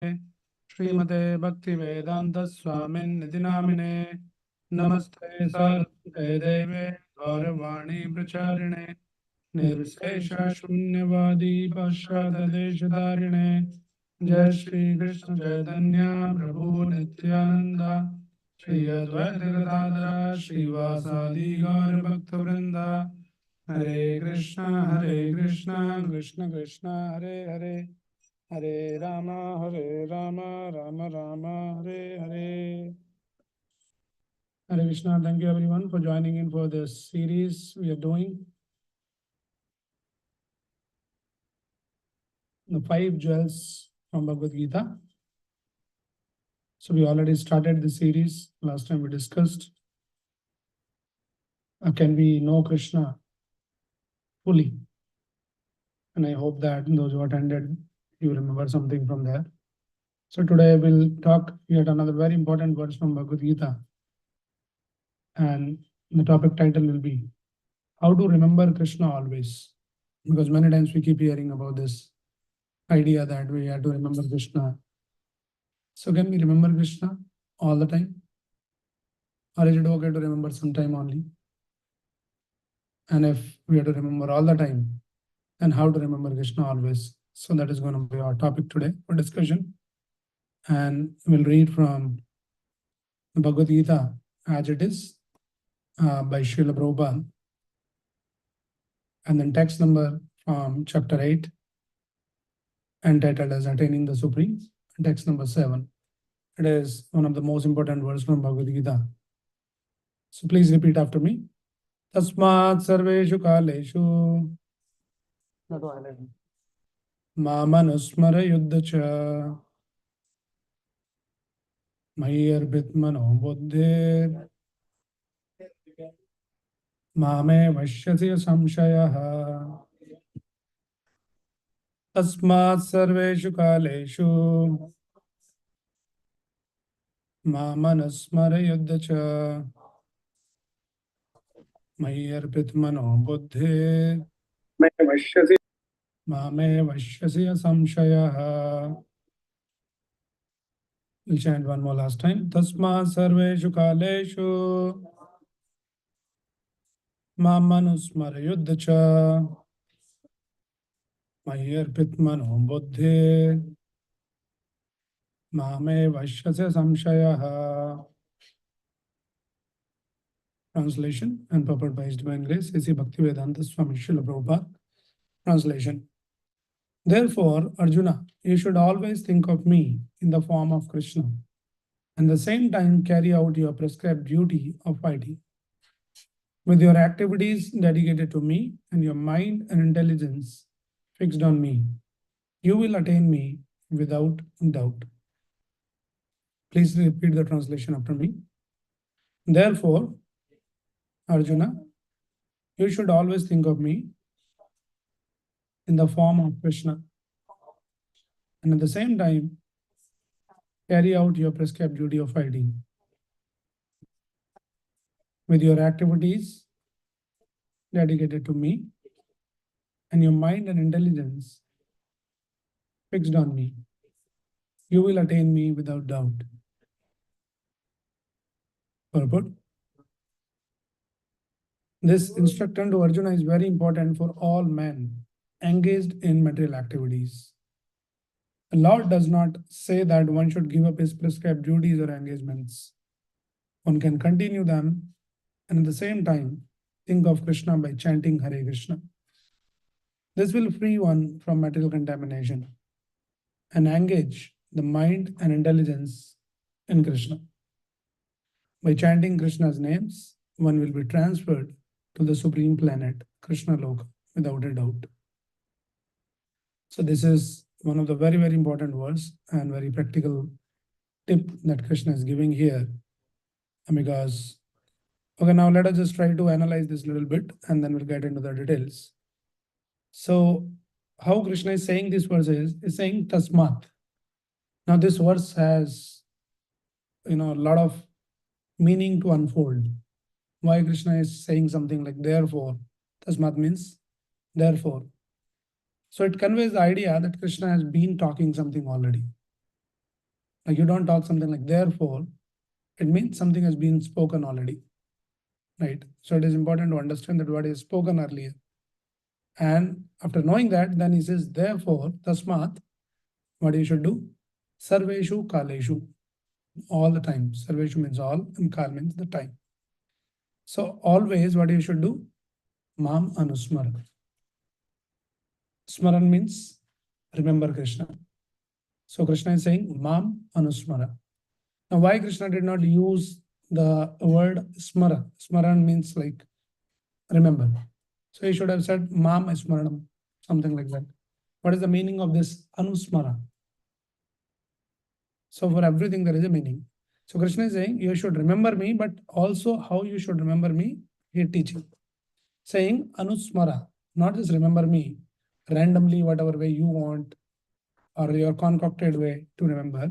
श्रीमते भक्तिवेदांत स्वामिन्निति नामिने नमस्ते सारस्वते देवे गौरवाणी प्रचारिणे निर्विशेष शून्यवादी पाश्चात्यदेशधारिणे जय श्री कृष्ण चैतन्य प्रभु नित्यानंद श्री अद्वैत गदाधर श्रीवासादि गौर भक्तवृंदा हरे Krishna Krishna Krishna Hare Hare Hare Ram Ram Ram Hare Hare. Hare Krishna. Thank you everyone for joining in for this series we are doing. The 5 jewels from Bhagavad Gita. So we already started the series. Last time we discussed, can we know Krishna fully? And I hope that those who attended, you remember something from there. So today we'll talk yet another very important verse from Bhagavad Gita. And the topic title will be how to remember Krishna always. Because many times we keep hearing about this idea that we have to remember Krishna. So can we remember Krishna all the time? Or is it okay to remember sometime only? And if we have to remember all the time, then how to remember Krishna always? So that is going to be our topic today for discussion. And we'll read from the Bhagavad Gita as it is by Srila Prabhupada. And then text number from chapter 8, entitled as Attaining the Supreme, text number 7. It is one of the most important verses from Bhagavad Gita. So please repeat after me. Tasmat sarveshu kaleshu mamanusmara yuddhacha mayarbhitmano buddhir mame vashyasya samshayaha. Tasmat sarveshu kaleshu mamanusmara yuddhacha mayarbhitmano buddhir mame vashyasya samshayaha. We'll chant one more last time. Tasma sarveshu kaleshu mamanusmara yuddhacha mayarpitmano buddhi mame vashyasya samshayaha. Translation and purport by His Divine Grace, A.C. Bhaktivedanta Swami Srila Prabhupada. Translation. Therefore, Arjuna, you should always think of me in the form of Krishna, and at the same time carry out your prescribed duty of fighting. With your activities dedicated to me and your mind and intelligence fixed on me, you will attain me without doubt. Please repeat the translation after me. Therefore, Arjuna, you should always think of me in the form of Krishna, and at the same time carry out your prescribed duty of fighting. With your activities dedicated to me and your mind and intelligence fixed on me, you will attain me without doubt. Purport. This instruction to Arjuna is very important for all men engaged in material activities. The Lord does not say that one should give up his prescribed duties or engagements. One can continue them and at the same time think of Krishna by chanting Hare Krishna. This will free one from material contamination and engage the mind and intelligence in Krishna. By chanting Krishna's names, one will be transferred to the supreme planet, Krishna Loka, without a doubt. So this is one of the very, very important words and very practical tip that Krishna is giving here. Because, okay, now let us just try to analyze this a little bit and then we'll get into the details. So how Krishna is saying this verse is saying Tasmat. Now this verse has, a lot of meaning to unfold. Why Krishna is saying something like therefore. Tasmat means therefore. So it conveys the idea that Krishna has been talking something already. Like you don't talk something like therefore, it means something has been spoken already, right? So it is important to understand that what is spoken earlier. And after knowing that, then he says, therefore, tasmat, what you should do? Sarveshu kaleshu, all the time. Sarveshu means all, and kal means the time. So always what you should do? Mam anusmara. Smaran means remember Krishna. So Krishna is saying Mam Anusmara. Now, why Krishna did not use the word smara? Smaran means like remember. So he should have said Mam Smaranam, something like that. What is the meaning of this Anusmara? So for everything there is a meaning. So Krishna is saying you should remember me, but also how you should remember me, he is teaching. Saying Anusmara, not just remember me randomly, whatever way you want, or your concocted way to remember.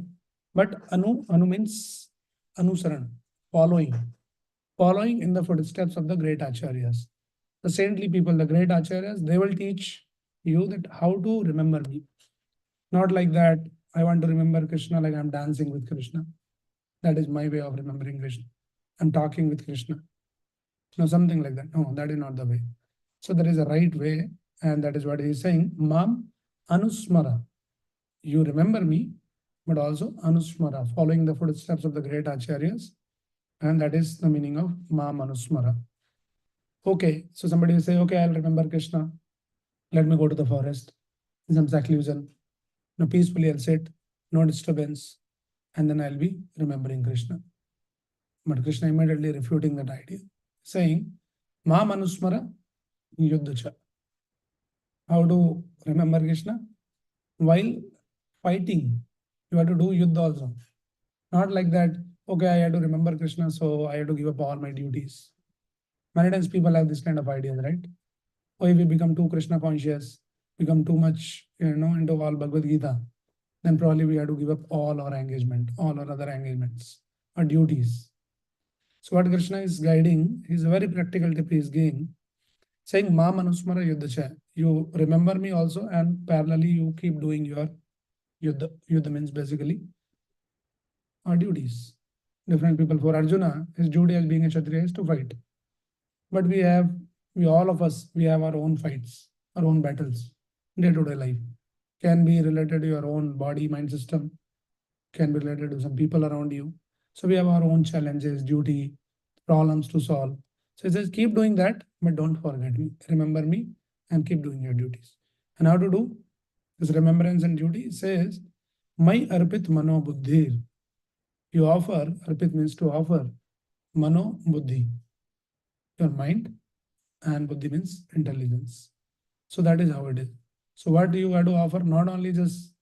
But anu means anusaran, following. Following in the footsteps of the great acharyas. The saintly people, the great acharyas, they will teach you that how to remember me. Not like that, I want to remember Krishna like I'm dancing with Krishna. That is my way of remembering Krishna. I'm talking with Krishna. No, something like that. No, that is not the way. So there is a right way, and that is what he is saying. Mam anusmara. You remember me, but also anusmara, following the footsteps of the great acharyas. And that is the meaning of Mam Anusmara. Okay, so somebody will say, okay, I'll remember Krishna. Let me go to the forest in some seclusion. Now peacefully I'll sit, no disturbance, and then I'll be remembering Krishna. But Krishna immediately refuting that idea, saying, Mam Anusmara Yuddhacha. How to remember Krishna? While fighting, you have to do Yuddha also. Not like that, okay, I have to remember Krishna, so I have to give up all my duties. Many times people have this kind of ideas, right? Or if we become too Krishna conscious, become too much, into all Bhagavad Gita, then probably we have to give up all our engagement, all our other engagements, our duties. So what Krishna is guiding, is a very practical tip he is giving, saying, Ma Manusmara Yuddhacha. You remember me also, and parallelly you keep doing your Yuddha. Yuddha means basically our duties. Different people. For Arjuna, his duty as being a Kshatriya is to fight. But we all of us, we have our own fights, our own battles, day-to-day life. Can be related to your own body, mind system, can be related to some people around you. So we have our own challenges, duty, problems to solve. So it says, keep doing that, but don't forget me. Remember me and keep doing your duties. And how to do this remembrance and duty? It says, Mai arpit mano buddhir. You offer, arpit means to offer, mano buddhi, your mind, and buddhi means intelligence. So that is how it is. So what do you have to offer? Not only just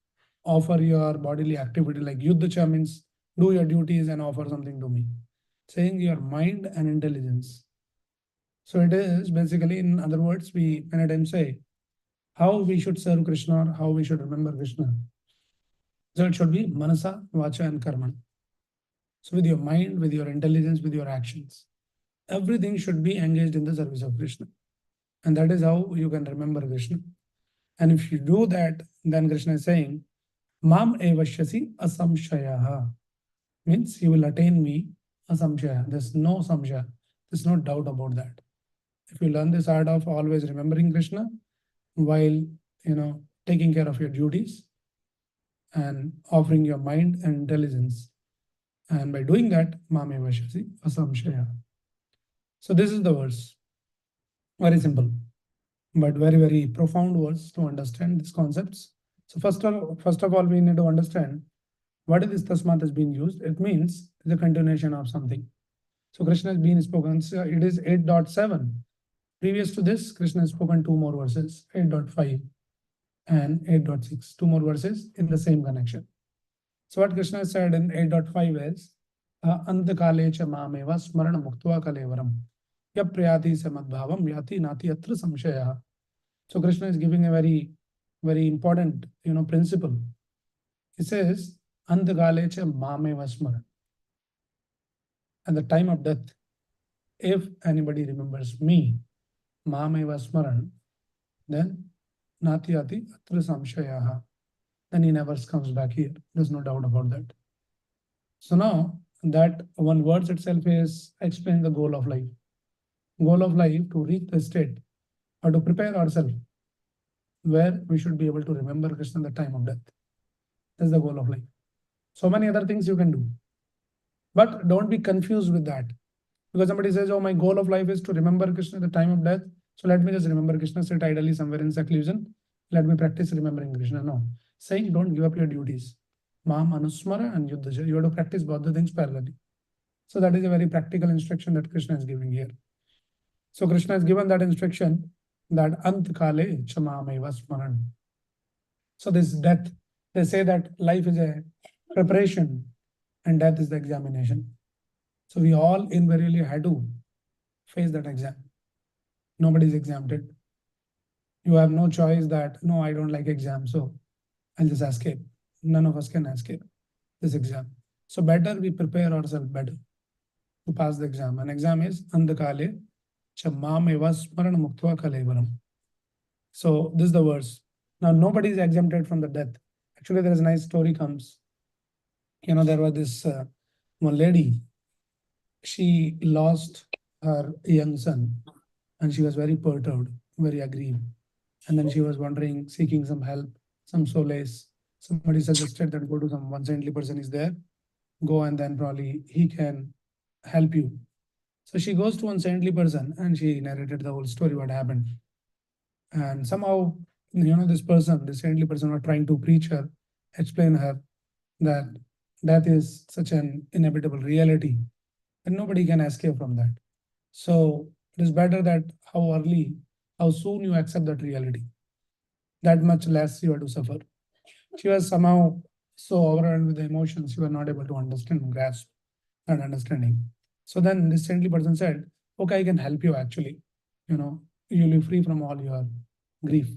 offer your bodily activity, like yuddhacha means do your duties and offer something to me. Saying your mind and intelligence. So it is basically, in other words, we many times say how we should serve Krishna or how we should remember Krishna. So it should be manasa, vacha, and karma. So with your mind, with your intelligence, with your actions, everything should be engaged in the service of Krishna. And that is how you can remember Krishna. And if you do that, then Krishna is saying, Mam evashyasi asamshayaha. Means you will attain me asamshaya. There's no samshaya. There's no doubt about that. If you learn this art of always remembering Krishna while taking care of your duties and offering your mind and intelligence. And by doing that, Mam evashyasi asamshaya. So this is the verse. Very simple, but very, very profound words to understand these concepts. So first of all, we need to understand what is this tasmat has been used. It means the continuation of something. So Krishna has been spoken. So it is 8.7. Previous to this, Krishna has spoken two more verses, 8.5 and 8.6. Two more verses in the same connection. So what Krishna said in 8.5 is, Antakale cha mameva smarana muktva kalevaram. Yapriyati samadbhavam yati nati atra samshaya. So Krishna is giving a very, very important, principle. He says, Andagalecha mame vasmaran. At the time of death, if anybody remembers me, mame vasmaran, then natyati atra samshayaha. Then he never comes back here. There's no doubt about that. So now that one words itself is explain the goal of life. Goal of life to reach the state or to prepare ourselves where we should be able to remember Krishna at the time of death. That's the goal of life. So many other things you can do. But don't be confused with that. Because somebody says, oh, my goal of life is to remember Krishna at the time of death. So let me just remember Krishna, sit idly somewhere in seclusion. Let me practice remembering Krishna. No. Saying don't give up your duties. Mam, Anusmara, and Yuddha. You have to practice both the things parallelly. So that is a very practical instruction that Krishna is giving here. So Krishna has given that instruction that Ant Kale Chamameva Smaran. So this death, they say that life is a preparation and death is the examination. So we all invariably had to face that exam. Nobody is exempted. You have no choice that, no, I don't like exam, so I'll just escape. None of us can escape this exam. So better we prepare ourselves better to pass the exam. An exam is Andakale Chamam eva smaran muktva kalevaram. So this is the verse. Now nobody is exempted from the death. Actually, there is a nice story comes. There was this one lady. She lost her young son, and she was very perturbed, very aggrieved. And then she was wondering, seeking some help, some solace. Somebody suggested that go to some one saintly person is there, go and then probably he can help you. So she goes to one saintly person and she narrated the whole story, what happened. And somehow, this person, this saintly person, was trying to preach her, explain her that death is such an inevitable reality and nobody can escape from that. So it is better that how early, how soon you accept that reality, that much less you have to suffer. She was somehow so overwhelmed with the emotions, she was not able to understand, grasp that understanding. So then this saintly person said, okay, I can help you actually. You'll be free from all your grief.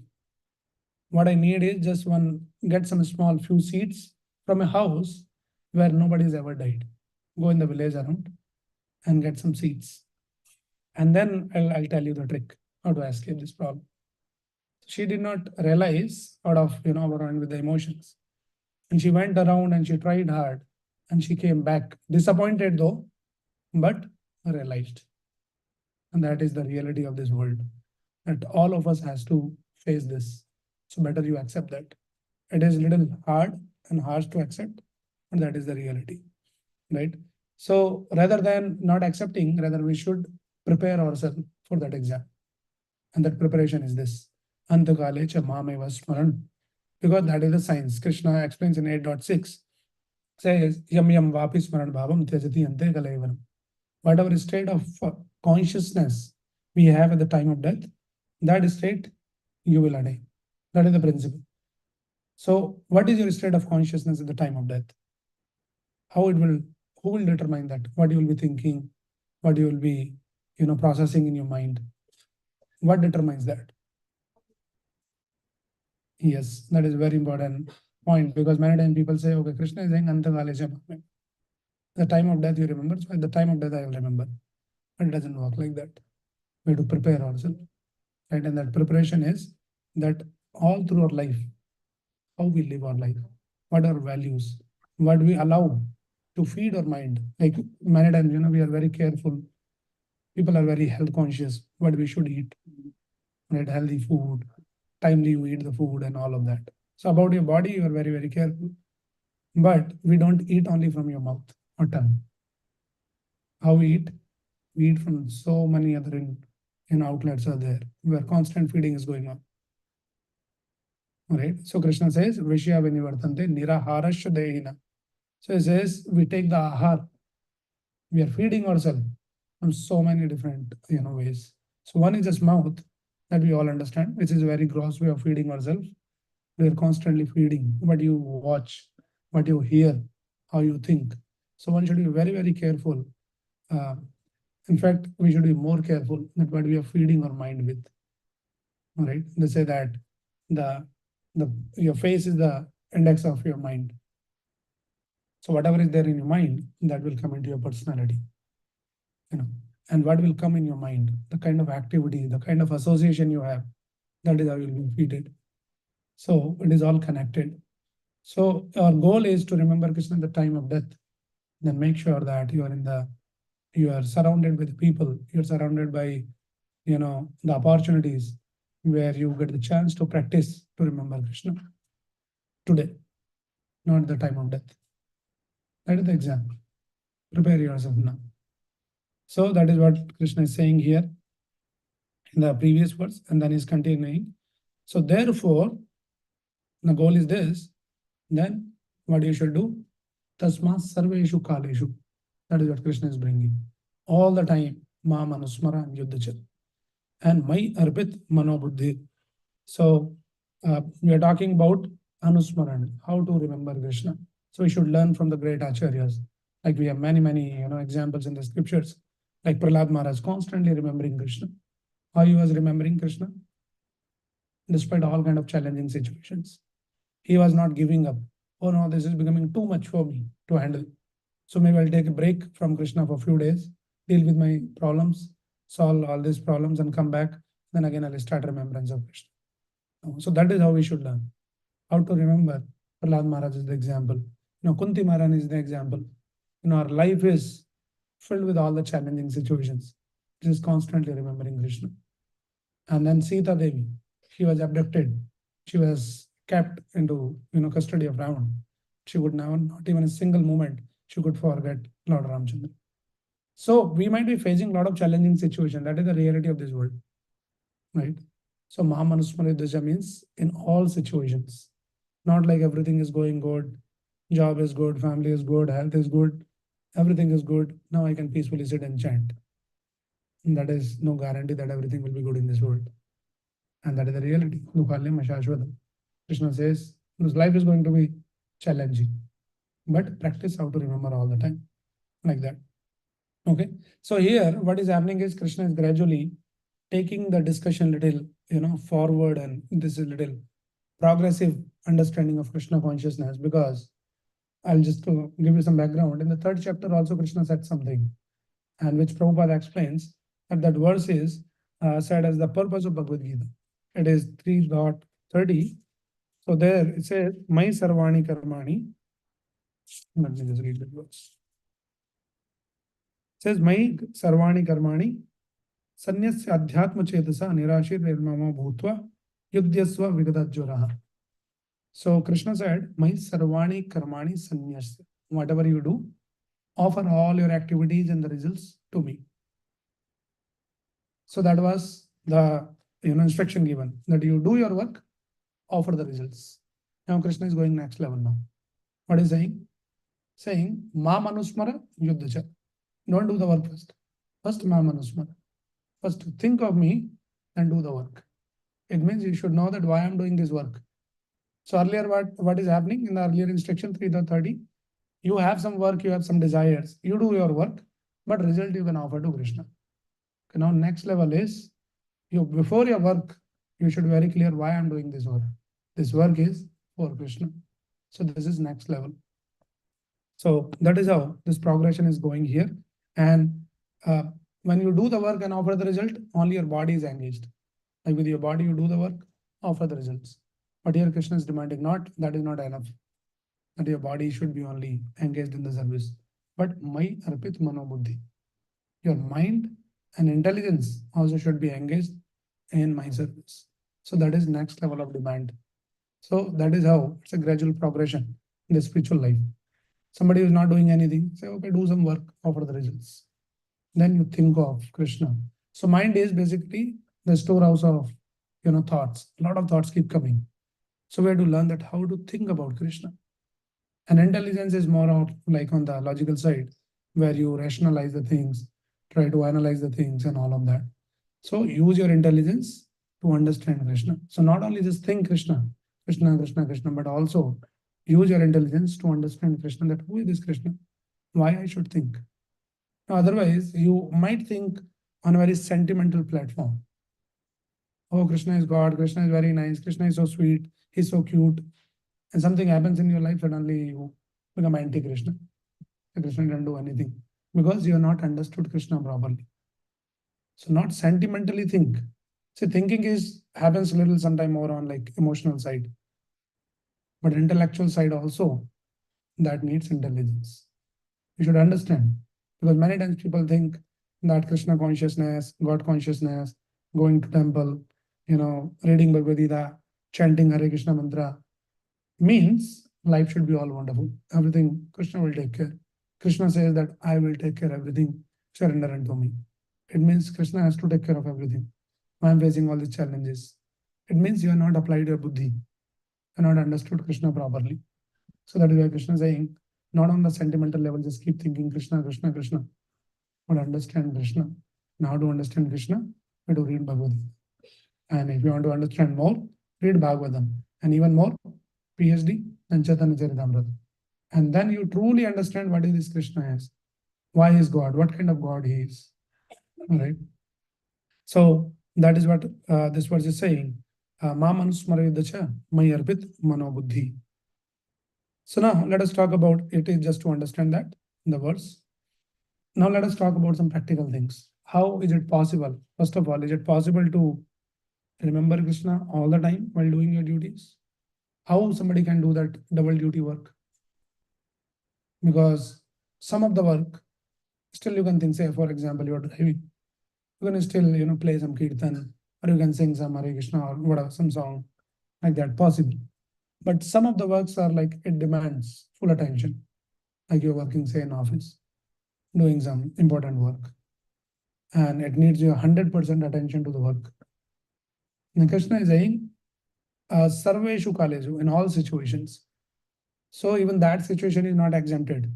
What I need is just get some small few seeds from a house where nobody's ever died. Go in the village around and get some seeds. And then I'll tell you the trick how to escape this problem. She did not realize out of, overrun with the emotions. And she went around and she tried hard and she came back disappointed though, but realized. And that is the reality of this world, that all of us has to face this. So better you accept that. It is little hard and harsh to accept, but that is the reality, right? So rather than not accepting, rather we should prepare ourselves for that exam. And that preparation is this. Antakale cha mameva smaran. Because that is the science. Krishna explains in 8.6, says, yam yam vapi smaran bhavam tyajati ante kalevaram. Whatever state of consciousness we have at the time of death, that state you will attain. That is the principle. So what is your state of consciousness at the time of death? Who will determine that? What you will be thinking, what you will be, processing in your mind. What determines that? Yes, that is very important point, because many times people say, okay, Krishna is saying Antakale. The time of death you remember, so at the time of death I will remember. But it doesn't work like that. We have to prepare ourselves. Right? And that preparation is that all through our life, how we live our life, what are our values, what we allow to feed our mind. Like many times, we are very careful. People are very health conscious, what we should eat, right? Healthy food, timely you eat the food and all of that. So about your body, you are very, very careful. But we don't eat only from your mouth or tongue. How we eat from so many other outlets are there where constant feeding is going on. All right. So Krishna says, Vishya Vinivartante Niraharasya Dehina. So he says, we take the ahar. We are feeding ourselves from so many different ways. So one is just mouth that we all understand, which is a very gross way of feeding ourselves. We are constantly feeding what you watch, what you hear, how you think. So one should be very, very careful. In fact, we should be more careful that what we are feeding our mind with. All right. They say that your face is the index of your mind. So whatever is there in your mind, that will come into your personality. And what will come in your mind, the kind of activity, the kind of association you have, that is how you will be feeded. So it is all connected. So our goal is to remember Krishna at the time of death. then make sure that you are surrounded with people, you're surrounded by, the opportunities where you get the chance to practice to remember Krishna today, not the time of death. That is the example. Prepare yourself now. So that is what Krishna is saying here in the previous verse, and then he's continuing. So therefore, the goal is this. Then what you should do? Tasma sarveshu kaleshu. That is what Krishna is bringing. All the time, ma manusmara and yuddhachal. And mai arpit manobuddhi. So we are talking about anusmaran, how to remember Krishna. So we should learn from the great acharyas. Like we have many examples in the scriptures. Like Prahlad Maharaj constantly remembering Krishna. How he was remembering Krishna? Despite all kind of challenging situations. He was not giving up. Oh no, this is becoming too much for me to handle. So maybe I'll take a break from Krishna for a few days, deal with my problems, solve all these problems and come back. Then again, I'll start remembrance of Krishna. So that is how we should learn. How to remember. Prahlad Maharaj is the example. Kunti Maharani is the example. Our life is filled with all the challenging situations. Just constantly remembering Krishna. And then Sita Devi, she was abducted. She was kept into custody of Ravan. She would now not even a single moment she could forget Lord Ramchandra. So we might be facing a lot of challenging situations. That is the reality of this world, right? So Mahamanusmara means in all situations, not like everything is going good, job is good, family is good, health is good, everything is good. Now I can peacefully sit and chant. And that is no guarantee that everything will be good in this world. And that is the reality. Krishna says, this life is going to be challenging, but practice how to remember all the time, like that. Okay. So here, what is happening is Krishna is gradually taking the discussion little, forward, and this is little progressive understanding of Krishna consciousness. Because I'll just give you some background. In the third chapter, also Krishna said something, and which Prabhupada explains that verse is said as the purpose of Bhagavad Gita. It is 3.30. So there it says, Mai Sarvani Karmani. Let me just read that verse. It says, Mai Sarvani Karmani Sanyasya Adhyatma Chetasa Nirashir Nirmama Bhutva Yudhyasva Vigadajuraha. So Krishna said, Mai Sarvani Karmani Sanyasya. Whatever you do, offer all your activities and the results to me. So that was the instruction given, that you do your work, offer the results. Now Krishna is going next level now. What is saying? Saying, Ma Manusmara Yuddhacha. Don't do the work first. First Ma Manusmara. First think of me and do the work. It means you should know that why I'm doing this work. So earlier what is happening in the earlier instruction 3.30, you have some work, you have some desires, you do your work, but result you can offer to Krishna. Okay, now next level is, before your work, you should be very clear why I'm doing this work. This work is for Krishna. So this is next level. So that is how this progression is going here. And when you do the work and offer the result, only your body is engaged. Like with your body, you do the work, offer the results. But here Krishna is demanding that is not enough. That your body should be only engaged in the service. But Mai Arpit Mano Buddhi. Your mind and intelligence also should be engaged in my service. So that is next level of demand. So that is how it's a gradual progression in the spiritual life. Somebody is not doing anything, say, okay, do some work, offer the results. Then you think of Krishna. So mind is basically the storehouse of thoughts. A lot of thoughts keep coming. So we have to learn that how to think about Krishna. And intelligence is more of like on the logical side, where you rationalize the things, try to analyze the things and all of that. So use your intelligence to understand Krishna. So not only just think Krishna, Krishna, Krishna, Krishna, but also use your intelligence to understand Krishna, that who is this Krishna? Why I should think? Now, otherwise, you might think on a very sentimental platform. Oh, Krishna is God, Krishna is very nice, Krishna is so sweet, he's so cute. And something happens in your life, suddenly you become anti-Krishna. Krishna didn't do anything because you have not understood Krishna properly. So not sentimentally think. See, thinking happens a little sometime more on like emotional side. But intellectual side also, that needs intelligence. You should understand. Because many times people think that Krishna consciousness, God consciousness, going to temple, reading Bhagavad Gita, chanting Hare Krishna mantra means life should be all wonderful. Everything Krishna will take care. Krishna says that I will take care of everything, surrender unto me. It means Krishna has to take care of everything. I am facing all these challenges. It means you have not applied your buddhi, you have not understood Krishna properly. So that is why Krishna is saying, not on the sentimental level, just keep thinking Krishna, Krishna, Krishna, but understand Krishna. Now to understand Krishna, you have to read Bhagavad Gita. And if you want to understand more, read Bhagavatam. And even more, PhD, then Chaitanya Charitamrita. And then you truly understand what is this Krishna is, why is God, what kind of God he is. All right. So that is what this verse is saying. Ma manusmarayudacha mayarpit mano buddhi. So now let us talk about it is just to understand that in the verse. Now let us talk about some practical things. How is it possible? First of all, is it possible to remember Krishna all the time while doing your duties? How somebody can do that double duty work? Because some of the work, still you can think, say, for example, you are driving. You can still, play some kirtan, or you can sing some Hare Krishna or whatever, some song like that, possible. But some of the works are like, it demands full attention. Like you're working, say, in office, doing some important work. And it needs your 100% attention to the work. And Krishna is saying, Sarveshu Kalesu, in all situations. So even that situation is not exempted.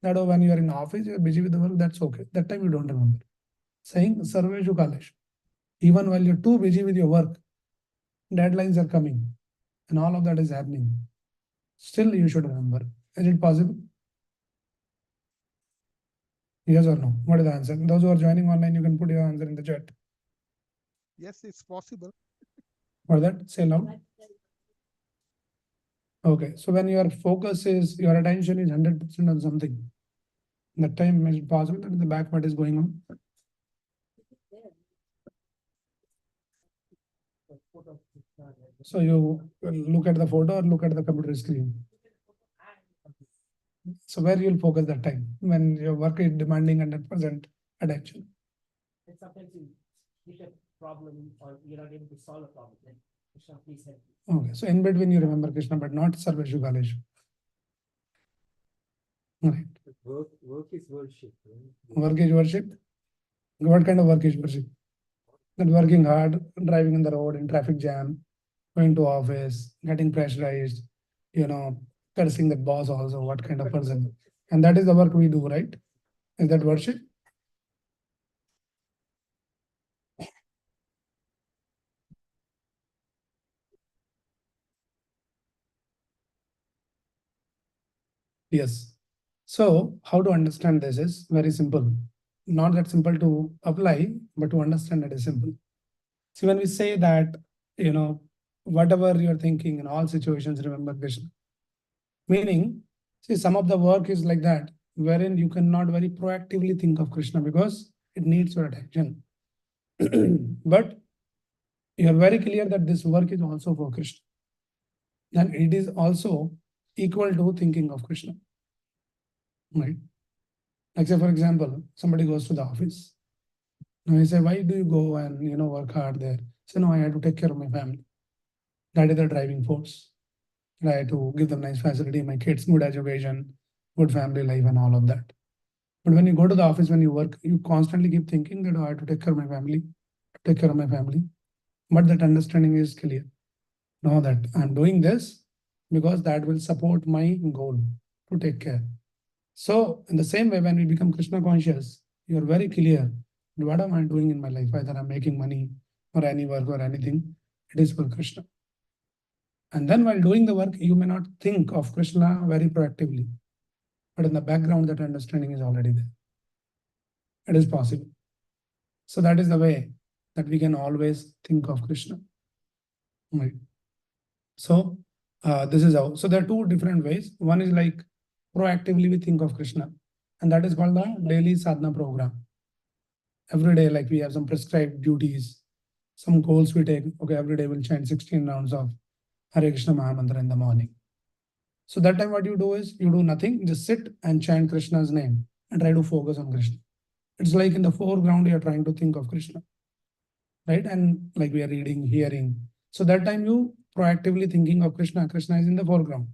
That when you are in office, you're busy with the work, that's okay. That time you don't remember. Saying Sarveshu Kaleshu. Even while you're too busy with your work, deadlines are coming, and all of that is happening. Still, you should remember. Is it possible? Yes or no? What is the answer? Those who are joining online, you can put your answer in the chat. Yes, it's possible. For that, say loud. Okay, so when your focus is, your attention is 100% on something, that time is it possible that in the back what is going on? So you look at the photo or look at the computer screen. So where you'll focus that time when your work is demanding 100% attention? And sometimes you get a problem or you're not able to solve a problem. Then Krishna, please help me. Okay, so in between you remember Krishna, but not Sarveshu Kaleshu. Right. Work is worship. Work is worship. What kind of work is worship? That working hard, driving in the road in traffic jam, going to office, getting pressurized, cursing the boss also, what kind of person. And that is the work we do, right? Is that worship? Yes. So how to understand this is very simple. Not that simple to apply, but to understand it is simple. See, when we say that, whatever you're thinking in all situations, remember Krishna. Meaning, see, some of the work is like that, wherein you cannot very proactively think of Krishna because it needs your attention. But you are very clear that this work is also for Krishna. Then it is also equal to thinking of Krishna. Right? Like say, for example, somebody goes to the office. Now you say, why do you go and work hard there? Say, no, I had to take care of my family. That is the driving force. I had to give them nice facility, my kids, good education, good family life, and all of that. But when you go to the office, when you work, you constantly keep thinking that, oh, I have to take care of my family, take care of my family. But that understanding is clear. Know that I'm doing this because that will support my goal to take care. So in the same way, when we become Krishna conscious, you are very clear, what am I doing in my life? Either I'm making money or any work or anything, it is for Krishna. And then while doing the work, you may not think of Krishna very proactively, but in the background, that understanding is already there. It is possible. So that is the way that we can always think of Krishna. Right. So this is how. So there are two different ways. One is like proactively we think of Krishna, and that is called the daily sadhana program. Every day, like we have some prescribed duties, some goals we take. Okay, every day we'll chant 16 rounds of Hare Krishna Mahamantra in the morning. So that time what you do is you do nothing, just sit and chant Krishna's name and try to focus on Krishna. It's like in the foreground you're trying to think of Krishna, right? And like we are reading, hearing. So that time you proactively thinking of Krishna. Krishna is in the foreground.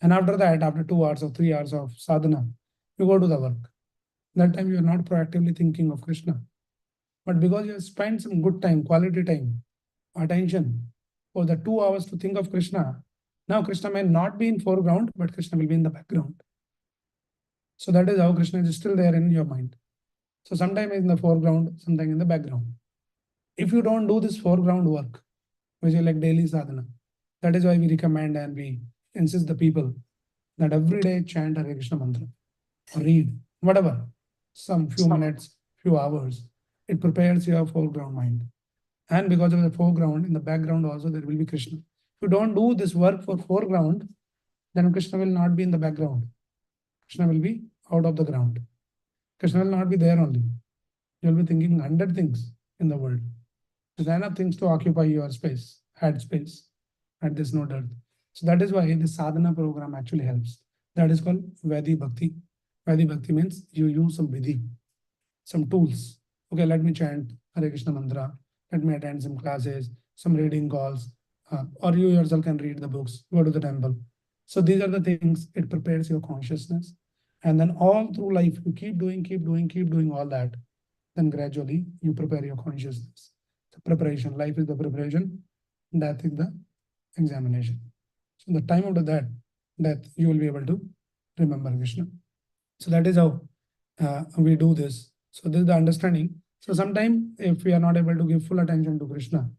And after that, after 2 hours or 3 hours of sadhana, you go to the work. That time you are not proactively thinking of Krishna. But because you have spent some good time, quality time, attention for the 2 hours to think of Krishna, now Krishna may not be in foreground, but Krishna will be in the background. So that is how Krishna is still there in your mind. So sometimes in the foreground, sometimes in the background. If you don't do this foreground work, which is like daily sadhana, that is why we recommend and we insist the people that every day chant Hare Krishna mantra, or read, whatever, some few minutes, few hours. It prepares your foreground mind. And because of the foreground, in the background also there will be Krishna. If you don't do this work for foreground, then Krishna will not be in the background. Krishna will be out of the ground. Krishna will not be there only. You will be thinking 100 things in the world. There's enough things to occupy your space, head space, at this node earth. So that is why the sadhana program actually helps. That is called Vedi Bhakti. Vedi Bhakti means you use some vidhi, some tools. Okay, let me chant Hare Krishna mantra. Let me attend some classes, some reading calls, or you yourself can read the books, go to the temple. So these are the things, it prepares your consciousness. And then all through life, you keep doing, keep doing all that. Then gradually you prepare your consciousness. The preparation, life is the preparation, death is the examination. So the time after that, death, you will be able to remember Krishna. So that is how we do this. So this is the understanding. So sometimes if we are not able to give full attention to Krishna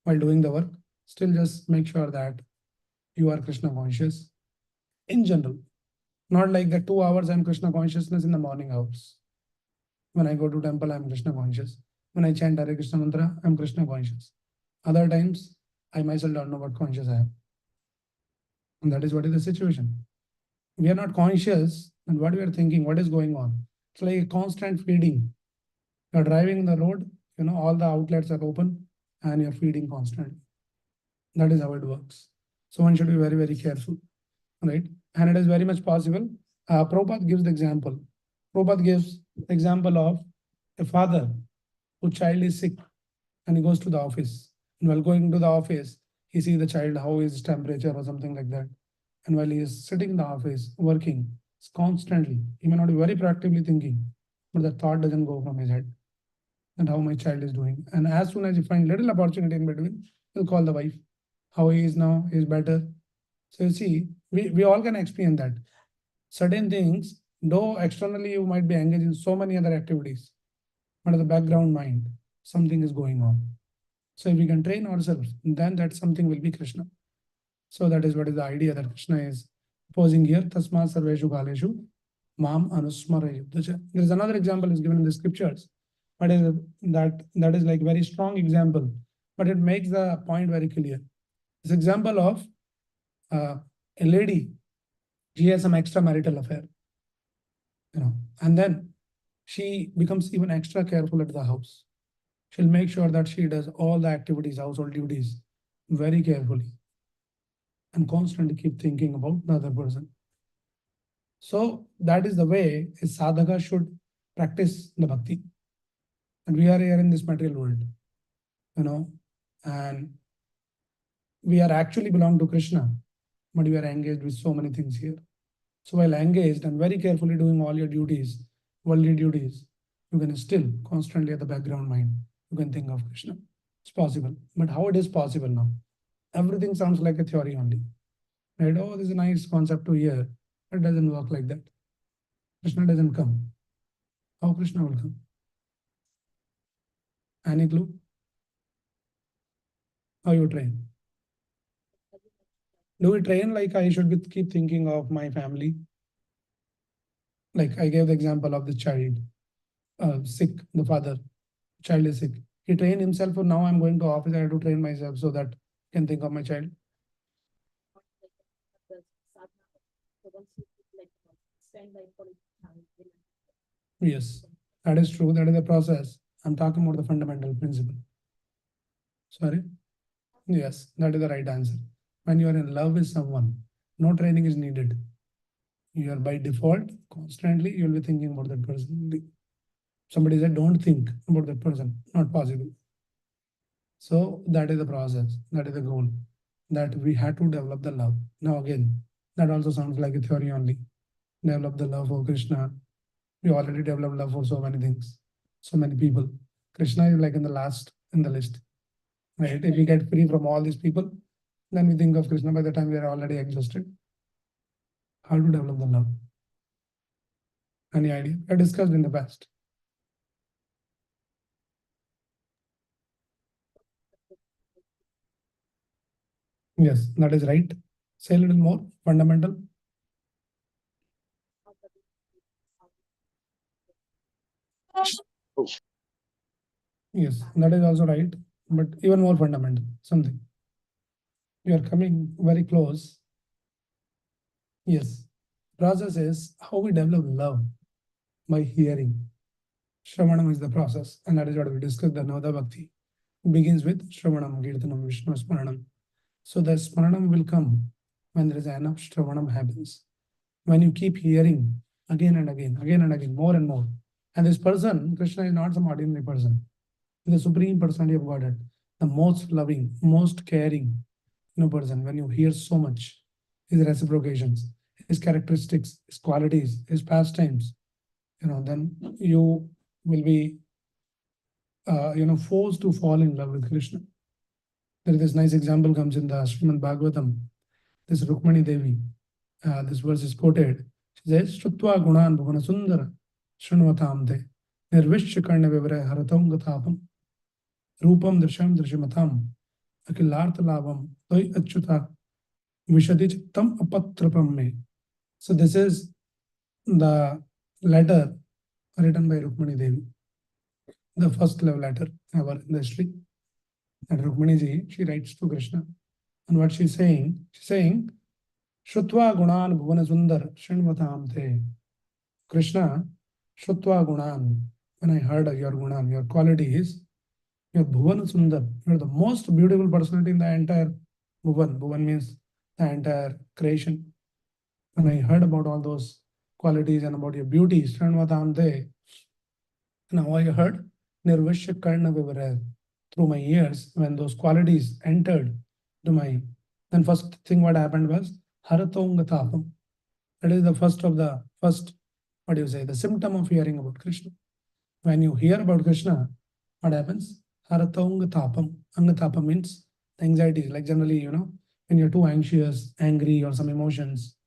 while doing the work, still just make sure that you are Krishna conscious in general. Not like the 2 hours I'm Krishna consciousness in the morning hours. When I go to temple, I'm Krishna conscious. When I chant Hare Krishna mantra, I'm Krishna conscious. Other times, I myself don't know what conscious I am. And that is what is the situation. We are not conscious and what we are thinking, what is going on. It's like a constant feeding. You're driving the road, all the outlets are open and you're feeding constantly. That is how it works. So one should be very, very careful, right? And it is very much possible. Prabhupada gives the example. Prabhupada gives example of a father whose child is sick and he goes to the office. And while going to the office, he sees the child, how is temperature or something like that. And while he is sitting in the office working constantly, he may not be very proactively thinking, but the thought doesn't go from his head and how my child is doing. And as soon as he finds little opportunity in between, he'll call the wife. How he is now, he is better. So you see, we all can experience that. Certain things, though externally you might be engaged in so many other activities, but in the background mind, something is going on. So if we can train ourselves, then that something will be Krishna. So that is what is the idea that Krishna is posing here. Tasma sarveshu kaleshu mam anusmara. There is another example is given in the scriptures, but that is like very strong example, but it makes the point very clear. This example of a lady, she has some extramarital affair, and then she becomes even extra careful at the house. She'll make sure that she does all the activities, household duties, very carefully and constantly keep thinking about the other person. So that is the way a sadhaka should practice the bhakti. And we are here in this material world, and we are actually belong to Krishna, but we are engaged with so many things here. So while engaged and very carefully doing all your duties, worldly duties, you can still constantly at the background mind, you can think of Krishna. It's possible. But how it is possible now? Everything sounds like a theory only. Right? Oh, this is a nice concept to hear. It doesn't work like that. Krishna doesn't come. How Krishna will come? Any clue? How you train? Do we train like I should keep thinking of my family? Like I gave the example of the child, sick, the father, child is sick. He trained himself, or now I'm going to office, I have to train myself so that I can think of my child. Yes, that is true. That is the process. I'm talking about the fundamental principle. Sorry? Yes, that is the right answer. When you are in love with someone, No training is needed. You are by default, constantly, you will be thinking about that person. Somebody said, don't think about that person. Not possible. So that is the process. That is the goal. That we had to develop the love. Now again, that also sounds like a theory only. Develop the love for Krishna. We already developed love for so many things, so many people. Krishna is like in the last in the list, right? If we get free from all these people, then we think of Krishna by the time we are already exhausted. How to develop the love? Any idea? I discussed in the past. Yes, that is right. Say a little more fundamental. Yes, that is also right, but even more fundamental, something. You are coming very close. Yes, process is how we develop love by hearing. Shravanam is the process, and that is what we discussed. The Navada Bhakti begins with Shravanam, Kirtanam, Vishnu Smaranam. So the Smaranam will come when there is enough Shravanam happens. When you keep hearing again and again, more and more. And this person, Krishna, is not some ordinary person. The Supreme Personality of Godhead, the most loving, most caring, person. When you hear so much, his reciprocations, his characteristics, his qualities, his pastimes, then you will be, forced to fall in love with Krishna. There is this nice example comes in the Srimad Bhagavatam. This Rukmani Devi, this verse is quoted. She says, Shrutva gunan bhuvana sundara shrunvatam te nirvishya karna vivare haratam gathapam rupam drisham drishimatam akilartha labam toy achyuta vishadi chittam apatrapam me. So this is the letter written by Rukmani Devi, the first love letter ever in the history. And Rukmani ji, she writes to Krishna. And what she's saying, Shrutva gunan bhuvana sundar shinvatam te. Krishna, Shrutva gunan, when I heard of your gunan, your qualities, your bhuvana sundar, you're the most beautiful personality in the entire bhuvan. Bhuvan means the entire creation. When I heard about all those qualities and about your beauty, shinvatam te, now I heard nirvishya karna vivare. Through my ears, when those qualities entered to my, then first thing what happened was haratongatapam. That is the first, what do you say, the symptom of hearing about Krishna. When you hear about Krishna, what happens? Haratongatapam. Angatapam means anxiety. Like generally, when you're too anxious, angry, or some emotions,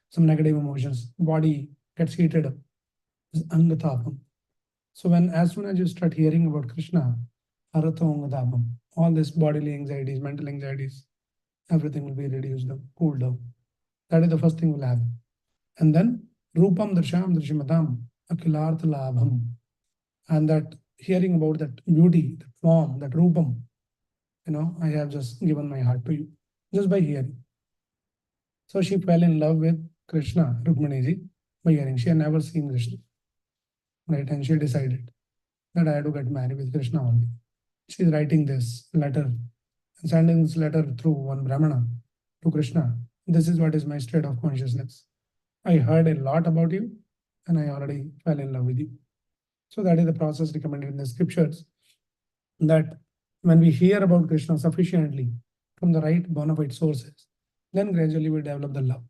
some negative emotions, body gets heated up. This is angatapam. So as soon as you start hearing about Krishna, all these bodily anxieties, mental anxieties, everything will be reduced down, cooled down. That is the first thing will happen. And then Rupam Darsham Darshimatam Akilartha Labham. And that hearing about that beauty, that form, that Rupam, I have just given my heart to you, just by hearing. So she fell in love with Krishna, Rukmaniji, by hearing. She had never seen Krishna. Right? And she decided that I had to get married with Krishna only. She's writing this letter and sending this letter through one Brahmana to Krishna. This is what is my state of consciousness. I heard a lot about you and I already fell in love with you. So that is the process recommended in the scriptures, that when we hear about Krishna sufficiently from the right bona fide sources, then gradually we develop the love.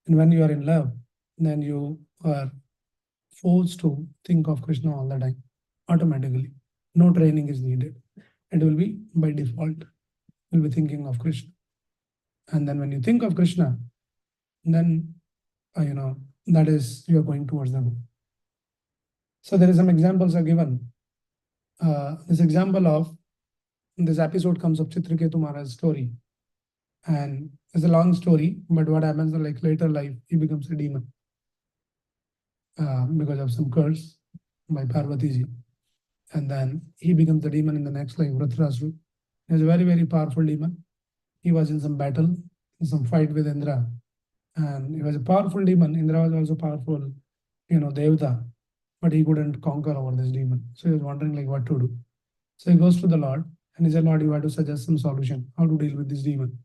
And when you are in love, then you are forced to think of Krishna all the time, automatically. No training is needed. It will be by default. You'll be thinking of Krishna. And then when you think of Krishna, then, that is, you're going towards the goal. So there is some examples are given. This example of, this episode comes of Chitraketu Maharaj's story. And it's a long story, but what happens in like later life, he becomes a demon. Because of some curse by Parvati ji. And then he becomes the demon in the next life, Vritrasura. He was a very, very powerful demon. He was in some battle, in some fight with Indra. And he was a powerful demon. Indra was also powerful, Devata. But he couldn't conquer over this demon. So he was wondering like what to do. So he goes to the Lord and he said, Lord, you have to suggest some solution, how to deal with this demon.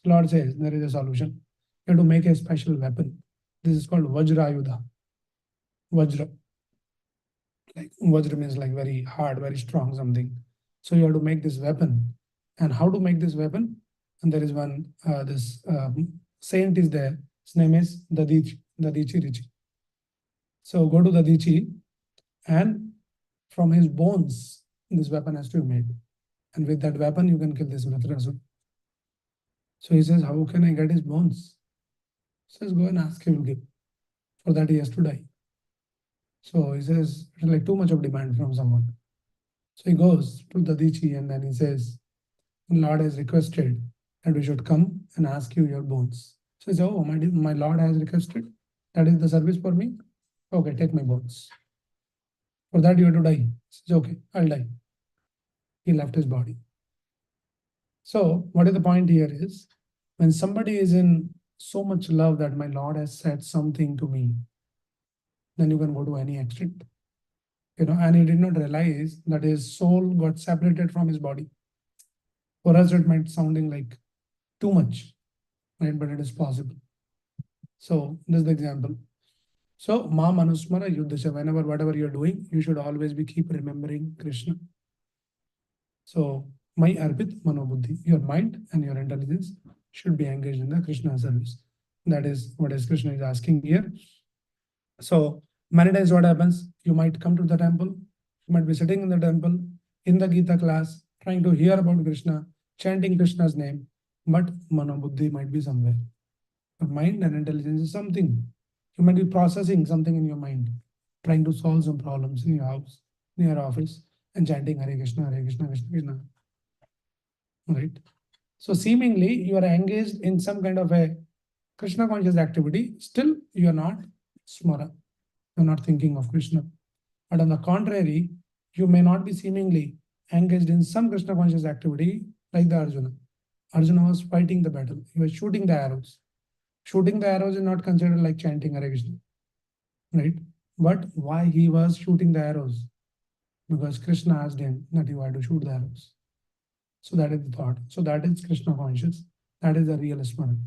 The Lord says, there is a solution. You You have to make a special weapon. This is called Vajra Ayudha. Vajra. Like Vajra means like very hard, very strong something. So you have to make this weapon. And how to make this weapon? And there is one, this saint is there. His name is Dadichi Richi. So go to Dadichi, and from his bones, this weapon has to be made. And with that weapon, you can kill this Mithrasu. So he says, how can I get his bones? He says, go and ask, he will give. For that, he has to die. So he says, it's like too much of demand from someone. So he goes to Dadichi and then he says, Lord has requested that we should come and ask you your bones. So he says, oh, my Lord has requested. That is the service for me. Okay, take my bones. For that, you have to die. He says, okay, I'll die. He left his body. So what is the point here is, when somebody is in so much love that my Lord has said something to me, then you can go to any extent. And he did not realize that his soul got separated from his body. For us, it might sounding like too much, right? But it is possible. So this is the example. So Ma Manusmara Yuddhasya, whenever whatever you're doing, you should always be keep remembering Krishna. So my Arpit Manobuddhi, your mind and your intelligence should be engaged in the Krishna service. That is what is Krishna is asking here. So many times what happens, you might come to the temple, you might be sitting in the temple, in the Gita class, trying to hear about Krishna, chanting Krishna's name, but Manobuddhi might be somewhere. Your mind and intelligence is something. You might be processing something in your mind, trying to solve some problems in your house, in your office, and chanting Hare Krishna, Hare Krishna, Krishna Krishna. Right? So seemingly you are engaged in some kind of a Krishna conscious activity, still you are not smara. You're not thinking of Krishna. But on the contrary, you may not be seemingly engaged in some Krishna conscious activity like the Arjuna. Arjuna was fighting the battle. He was shooting the arrows. Shooting the arrows is not considered like chanting Hare Krishna. Right? But why he was shooting the arrows? Because Krishna asked him that you had to shoot the arrows. So that is the thought. So that is Krishna conscious. That is the real Smaran.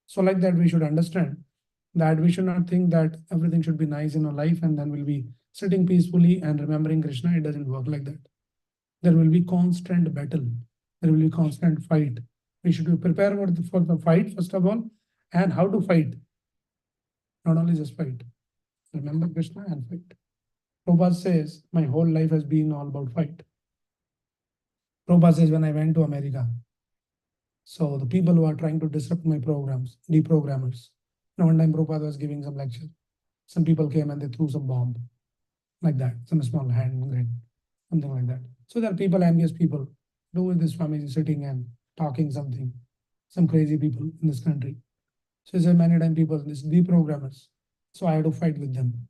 So like that, we should understand that we should not think that everything should be nice in our life and then we'll be sitting peacefully and remembering Krishna. It doesn't work like that. There will be constant battle. There will be constant fight. We should be prepared for the fight, first of all, and how to fight. Not only just fight. Remember Krishna and fight. Prabhupada says, my whole life has been all about fight. Prabhupada says, when I went to America, so the people who are trying to disrupt my programs, deprogrammers. Now one time Prabhupada was giving some lecture. Some people came and they threw some bomb, like that, some small hand grenade, something like that. So there are people, envious people, do with this family sitting and talking something, some crazy people in this country. So there are many times people, these deprogrammers. So I had to fight with them.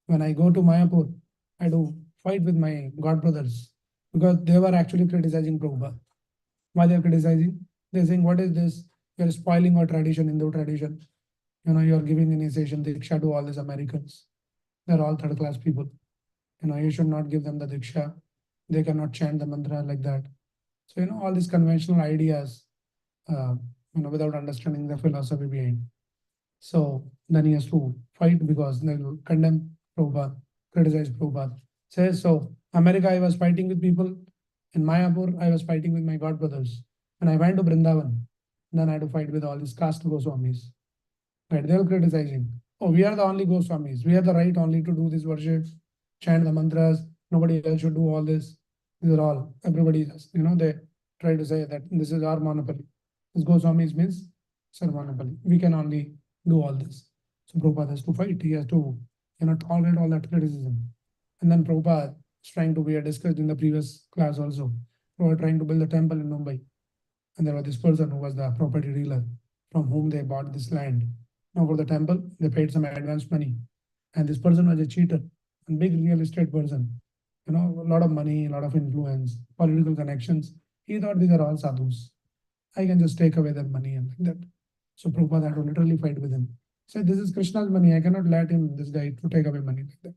When I go to Mayapur, I had to fight with my god brothers because they were actually criticizing Prabhupada. Why they are criticizing? They're saying, what is this? You're spoiling our tradition, Hindu tradition. You're giving initiation diksha to all these Americans. They're all third class people. You should not give them the diksha. They cannot chant the mantra like that. So, all these conventional ideas, without understanding the philosophy behind. So then he has to fight because they will condemn Prabhupada, criticize Prabhupada. Says, so America, I was fighting with people. In Mayapur, I was fighting with my god brothers. When I went to Vrindavan, then I had to fight with all these caste Goswamis. Right? They were criticizing. Oh, we are the only Goswamis. We have the right only to do this worship, chant the mantras. Nobody else should do all this. These are all, everybody does. They try to say that this is our monopoly. This Goswamis means it's our monopoly. We can only do all this. So Prabhupada has to fight. He has to, tolerate all that criticism. And then Prabhupada is trying to, we had discussed in the previous class also, Prabhupada trying to build a temple in Mumbai. And there was this person who was the property dealer from whom they bought this land. Now for the temple, they paid some advance money. And this person was a cheater and big real estate person. A lot of money, a lot of influence, political connections. He thought these are all sadhus. I can just take away their money and like that. So Prabhupada had to literally fight with him. Said, this is Krishna's money. I cannot let him, this guy, to take away money like that.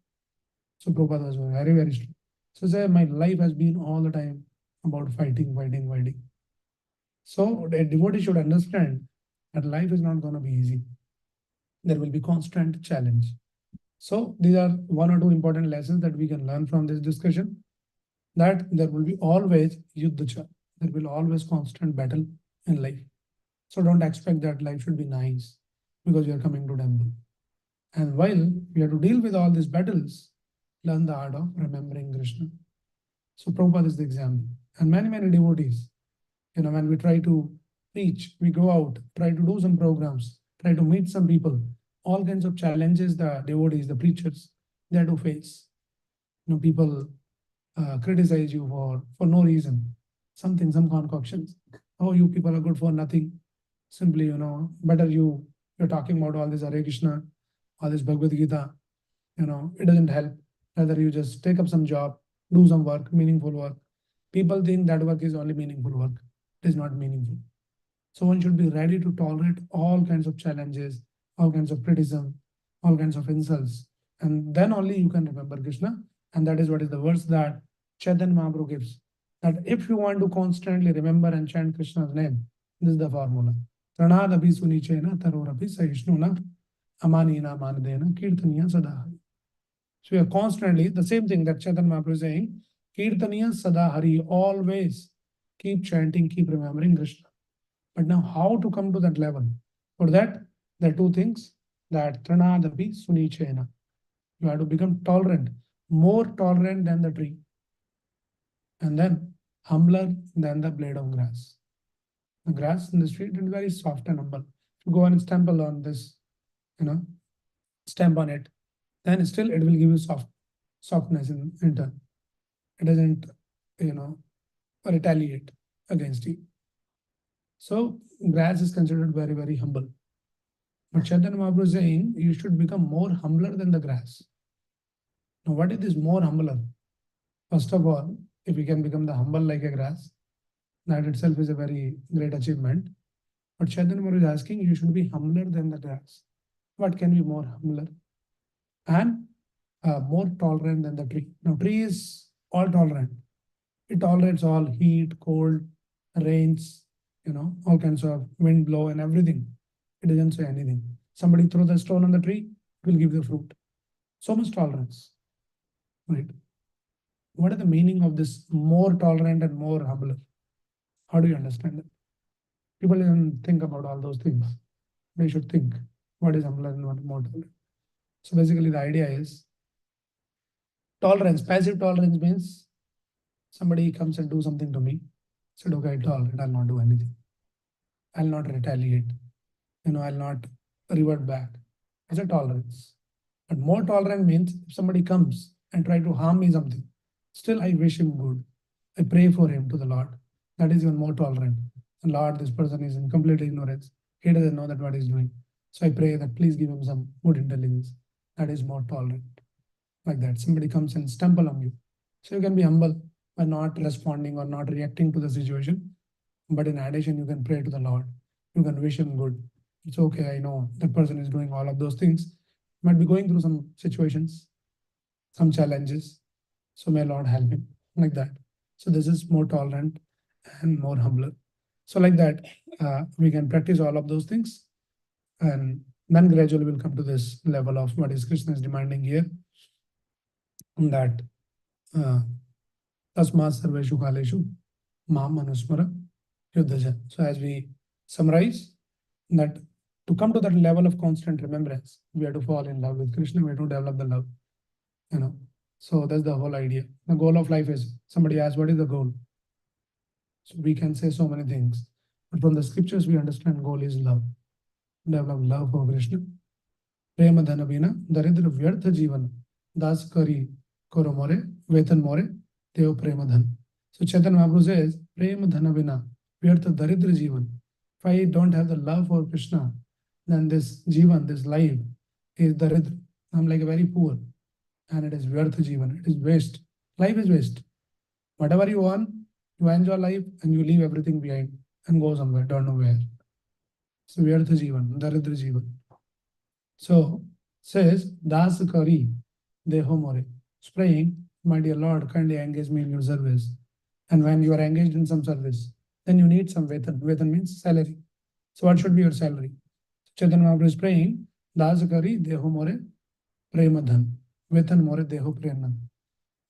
So Prabhupada was very, very strong. So say, my life has been all the time about fighting. So a devotee should understand that life is not going to be easy. There will be constant challenge. So these are one or two important lessons that we can learn from this discussion, that there will be always yuddha, there will always constant battle in life. So don't expect that life should be nice because you are coming to temple. And while we have to deal with all these battles, learn the art of remembering Krishna. So Prabhupada is the example. And many devotees, when we try to preach, we go out, try to do some programs, try to meet some people, all kinds of challenges the devotees, the preachers, they have to face. People criticize you for no reason, some concoctions. Oh, you people are good for nothing. Simply, better you're talking about all this Hare Krishna, all this Bhagavad Gita, it doesn't help. Rather, you just take up some job, do some work, meaningful work. People think that work is only meaningful work. It is not meaningful. So one should be ready to tolerate all kinds of challenges, all kinds of criticism, all kinds of insults. And then only you can remember Krishna. And that is what is the verse that Chaitanya Mahaprabhu gives. That if you want to constantly remember and chant Krishna's name, this is the formula. Pranadapi sunichena tarorapi sahishnuna amanina manadena kirtaniya sadahari. So you are constantly, the same thing that Chaitanya Mahaprabhu is saying, kirtaniya sadahari, always keep chanting, keep remembering Krishna. But now how to come to that level? For that, there are two things, that Tranadapi Sunichena. You have to become tolerant, more tolerant than the tree. And then humbler than the blade of grass. The grass in the street is very soft and humble. If you go and stamp on this, stamp on it, then still it will give you softness in turn. It doesn't, retaliate against you. So grass is considered very humble. But Chaitanya Mahaprabhu is saying you should become more humbler than the grass. Now, what is this more humbler? First of all, if we can become the humble like a grass, that itself is a very great achievement. But Chaitanya Mahaprabhu is asking you should be humbler than the grass. What can be more humbler? And more tolerant than the tree. Now, tree is all tolerant. It tolerates all heat, cold, rains, all kinds of wind blow and everything. It doesn't say anything. Somebody throws a stone on the tree, it will give the fruit. So much tolerance, right? What is the meaning of this more tolerant and more humbler? How do you understand it? People don't think about all those things. They should think what is humbler and what is more tolerant. So basically the idea is tolerance. Passive tolerance means somebody comes and do something to me. Said, okay, I tolerate, I'll not do anything. I'll not retaliate. I'll not revert back. It's a tolerance. But more tolerant means if somebody comes and try to harm me something, still I wish him good. I pray for him to the Lord. That is even more tolerant. And Lord, this person is in complete ignorance. He doesn't know that what he's doing. So I pray that please give him some good intelligence. That is more tolerant. Like that. Somebody comes and stumble on you. So you can be humble by not responding or not reacting to the situation. But in addition, you can pray to the Lord. You can wish him good. It's okay, I know that person is doing all of those things. Might be going through some situations, some challenges. So may Lord help him, like that. So this is more tolerant and more humbler. So like that, we can practice all of those things. And then gradually we'll come to this level of what is Krishna is demanding here. That Tasmat Sarveshu Kaleshu Mam Manusmara Yuddhaja. So as we summarize, that to come to that level of constant remembrance, we have to fall in love with Krishna, we have to develop the love. So that's the whole idea. The goal of life is, somebody asks, what is the goal? So we can say so many things. But from the scriptures, we understand goal is love. Develop love for Krishna. Prema dhana bina, daridra vyartha jivan, das kari koro more, vetan more, teo prema dhan. So Chaitanya Mahaprabhu says, prema dhana bina, vyartha daridra jivan. If I don't have the love for Krishna, then this jivan, this life, is daridra. I'm like a very poor. And it is vyartha jivan. It is waste. Life is waste. Whatever you want, you enjoy life and you leave everything behind and go somewhere, don't know where. So vyartha jivan, daridra jivan. So says, Dasa kari deho more. Praying, my dear Lord, kindly engage me in your service. And when you are engaged in some service, then you need some vetan. Vetan means salary. So what should be your salary? Chaitanya Mahaprabhu is praying, Dasa kari deho more premadhan, vetan more deho preman.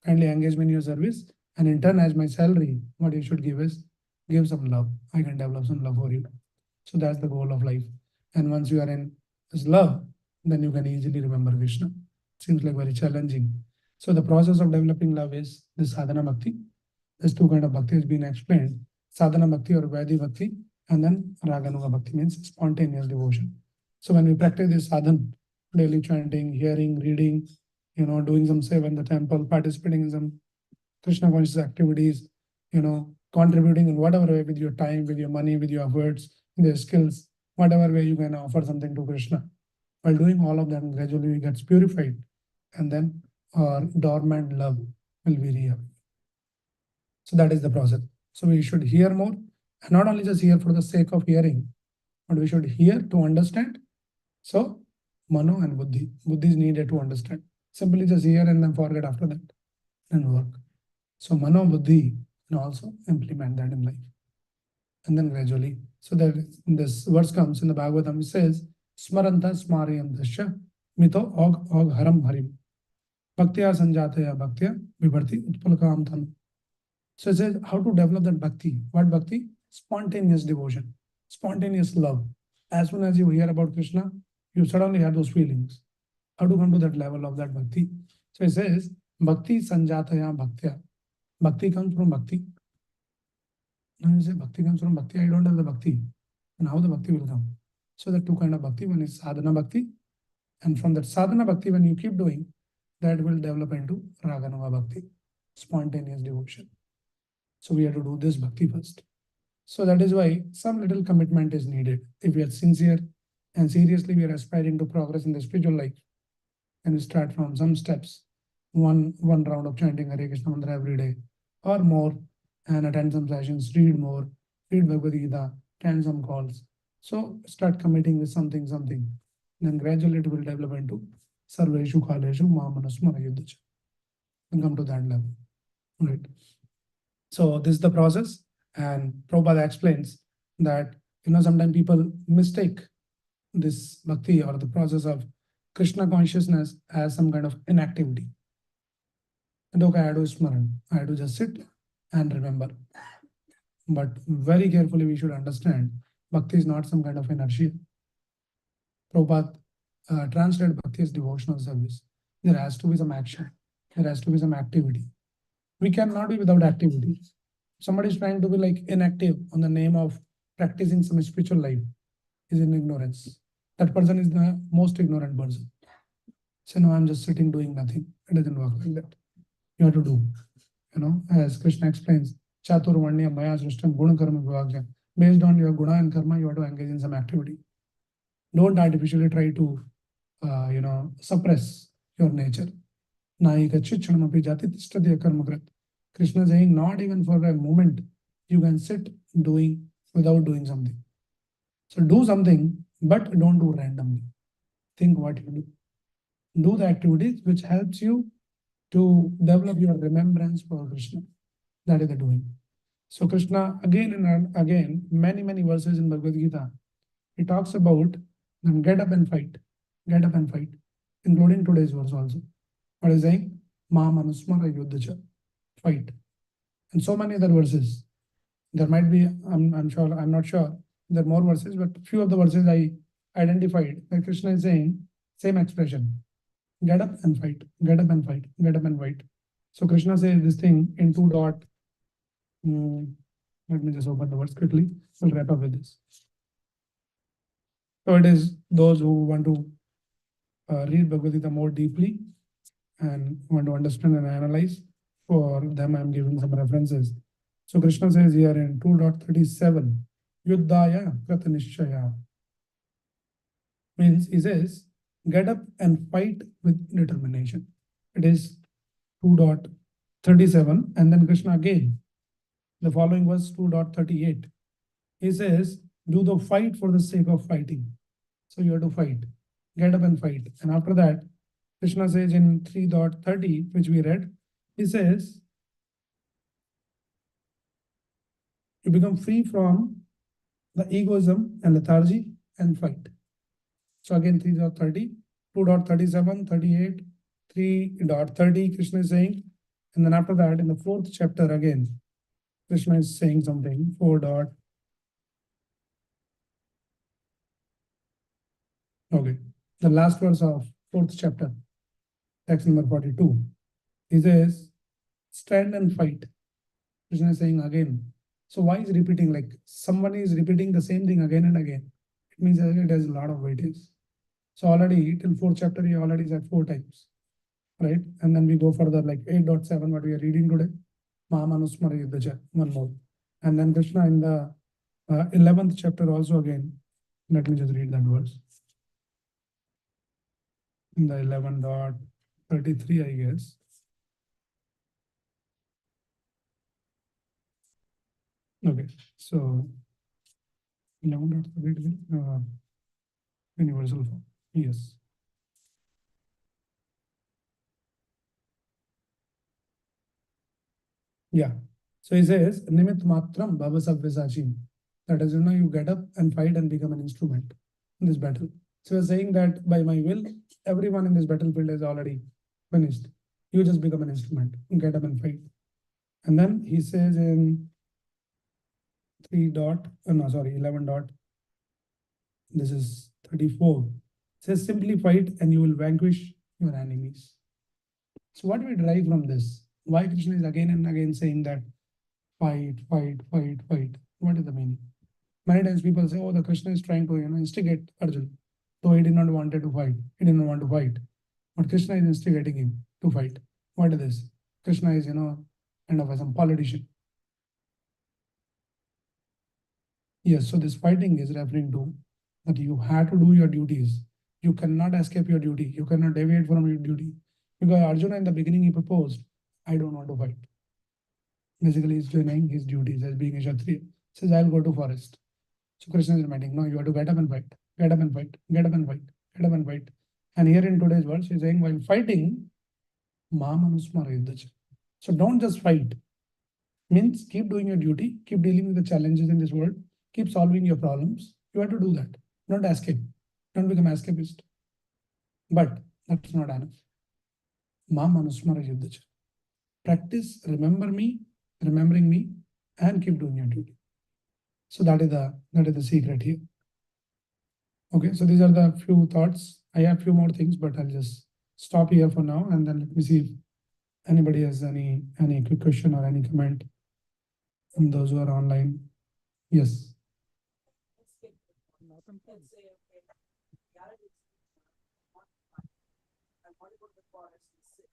Kindly engage me in your service, and in turn, as my salary, what you should give is give some love. I can develop some love for you. So that's the goal of life. And once you are in this love, then you can easily remember Krishna. Seems like very challenging. So the process of developing love is this sadhana bhakti. There's two kind of bhakti has been explained. Sadhana bhakti or Vaidhi bhakti, and then raganuga bhakti means spontaneous devotion. So when we practice this sadhana, daily chanting, hearing, reading, doing some seva in the temple, participating in some Krishna conscious activities, contributing in whatever way with your time, with your money, with your words, with your skills, whatever way you can offer something to Krishna. While doing all of that, gradually it gets purified, and then our dormant love will be real. So that is the process. So we should hear more, and not only just hear for the sake of hearing, but we should hear to understand. So mano and buddhi. Buddhi is needed to understand. Simply just hear and then forget after that and work. So mano buddhi, and also implement that in life. And then gradually, so that this verse comes in the Bhagavatam, it says, Smaranta smaryantasya mito og haram harim. Bhaktya sanjataya bhaktya vibharti utpalakam thanu. So it says how to develop that bhakti. What bhakti? Spontaneous devotion, spontaneous love. As soon as you hear about Krishna, you suddenly have those feelings. How to come to that level of that bhakti? So it says, Bhakti sanjataya bhaktya. Bhakti comes from bhakti. Now you say bhakti comes from bhakti. I don't have the bhakti. And how the bhakti will come? So the two kind of bhakti. One is sadhana bhakti. And from that sadhana bhakti, when you keep doing, that will develop into raganuga bhakti, spontaneous devotion. So we have to do this bhakti first. So that is why some little commitment is needed. If we are sincere and seriously we are aspiring to progress in the spiritual life, and we start from some steps, one round of chanting Hare Krishna mantra every day or more, and attend some sessions, read more, read Bhagavad Gita, attend some calls. So start committing with something. Then gradually it will develop into Sarveshu Khaleshu Mamanasmara Yuddhacha and come to that level. Right. So this is the process, and Prabhupada explains that sometimes people mistake this bhakti or the process of Krishna consciousness as some kind of inactivity. And okay, I have to smaran, I have to just sit and remember. But very carefully we should understand, bhakti is not some kind of inertia. Prabhupada translated bhakti as devotional service. There has to be some action. There has to be some activity. We cannot be without activity. Somebody is trying to be like inactive on the name of practicing some spiritual life is in ignorance. That person is the most ignorant person. So no, I'm just sitting doing nothing. It doesn't work like that. You have to do. As Krishna explains, Chatur Vanya Maya Srishtam Guna Karma Vivagya. Based on your guna and karma, you have to engage in some activity. Don't artificially try to suppress your nature. Krishna is saying, not even for a moment you can sit doing without doing something. So do something, but don't do randomly. Think what you do. Do the activities which helps you to develop your remembrance for Krishna. That is the doing. So Krishna, again and again, many verses in Bhagavad Gita, he talks about them get up and fight. Get up and fight. Including today's verse also. What is saying? Ma manusmara yuddhacha. Fight. And so many other verses. There might be, I'm not sure, there are more verses, but few of the verses I identified that Krishna is saying, same expression. Get up and fight. Get up and fight. Get up and fight. So Krishna says this thing in two dot. Let me just open the words quickly. We'll wrap up with this. So it is those who want to read Bhagavad Gita more deeply and want to understand and analyze. For them, I'm giving some references. So Krishna says here in 2.37, Yuddhaya Kratanishchaya. Means he says, get up and fight with determination. It is 2.37, and then Krishna again. The following was 2.38. He says, do the fight for the sake of fighting. So you have to fight. Get up and fight. And after that, Krishna says in 3.30, which we read, he says, you become free from the egoism and lethargy and fight. So again 3.30, 2.37, 38, 3.30, Krishna is saying, and then after that in the fourth chapter again, Krishna is saying something, 4. Okay, the last verse of fourth chapter, text number 42. He says, stand and fight. Krishna is saying again. So why is repeating? Like someone is repeating the same thing again and again. It means that it has a lot of weightage. So already till fourth chapter, he already said 4 times, right? And then we go further, like 8.7, what we are reading today. Mahamanusmara Yuddhacha, one more. And then Krishna in the 11th chapter also again. Let me just read that verse. In the 11.33, I guess. Okay, so 11.33, universal form. Yes. Yeah. So he says, Nimit Matram Bhavasavvasachim. That is, you get up and fight and become an instrument in this battle. So he's saying that by my will, everyone in this battlefield is already finished. You just become an instrument, get up and fight. And then he says in 11 dot, this is 34. Says simply fight and you will vanquish your enemies. So what do we derive from this? Why Krishna is again and again saying that fight, fight, fight, fight? What is the meaning? Many times people say, oh, the Krishna is trying to, instigate Arjun. Though he did not wanted to fight. He did not want to fight. But Krishna is instigating him to fight. What is this? Krishna is, kind of some politician. Yes, so this fighting is referring to that you have to do your duties. You cannot escape your duty. You cannot deviate from your duty. Because Arjuna in the beginning he proposed, I don't want to fight. Basically, he's doing his duties as being a Kshatriya. Says, I'll go to forest. So Krishna is reminding, no, you have to get up and fight, get up and fight, get up and fight, get up and fight. And here in today's verse, he's saying, while fighting, Mahamanusmara Yuddhacha. So don't just fight. Means keep doing your duty, keep dealing with the challenges in this world, keep solving your problems. You have to do that. Don't escape. Don't become escapist. But that's not enough. Mahamanusmara Yuddhacha. Practice, remembering me, and keep doing your duty. So that is the secret here. Okay, so these are the few thoughts. I have few more things, but I'll just stop here for now, and then let me see if anybody has any quick question or any comment from those who are online. Yes. Nothing. Let's say, okay, guy is I want to go to the forest and sit.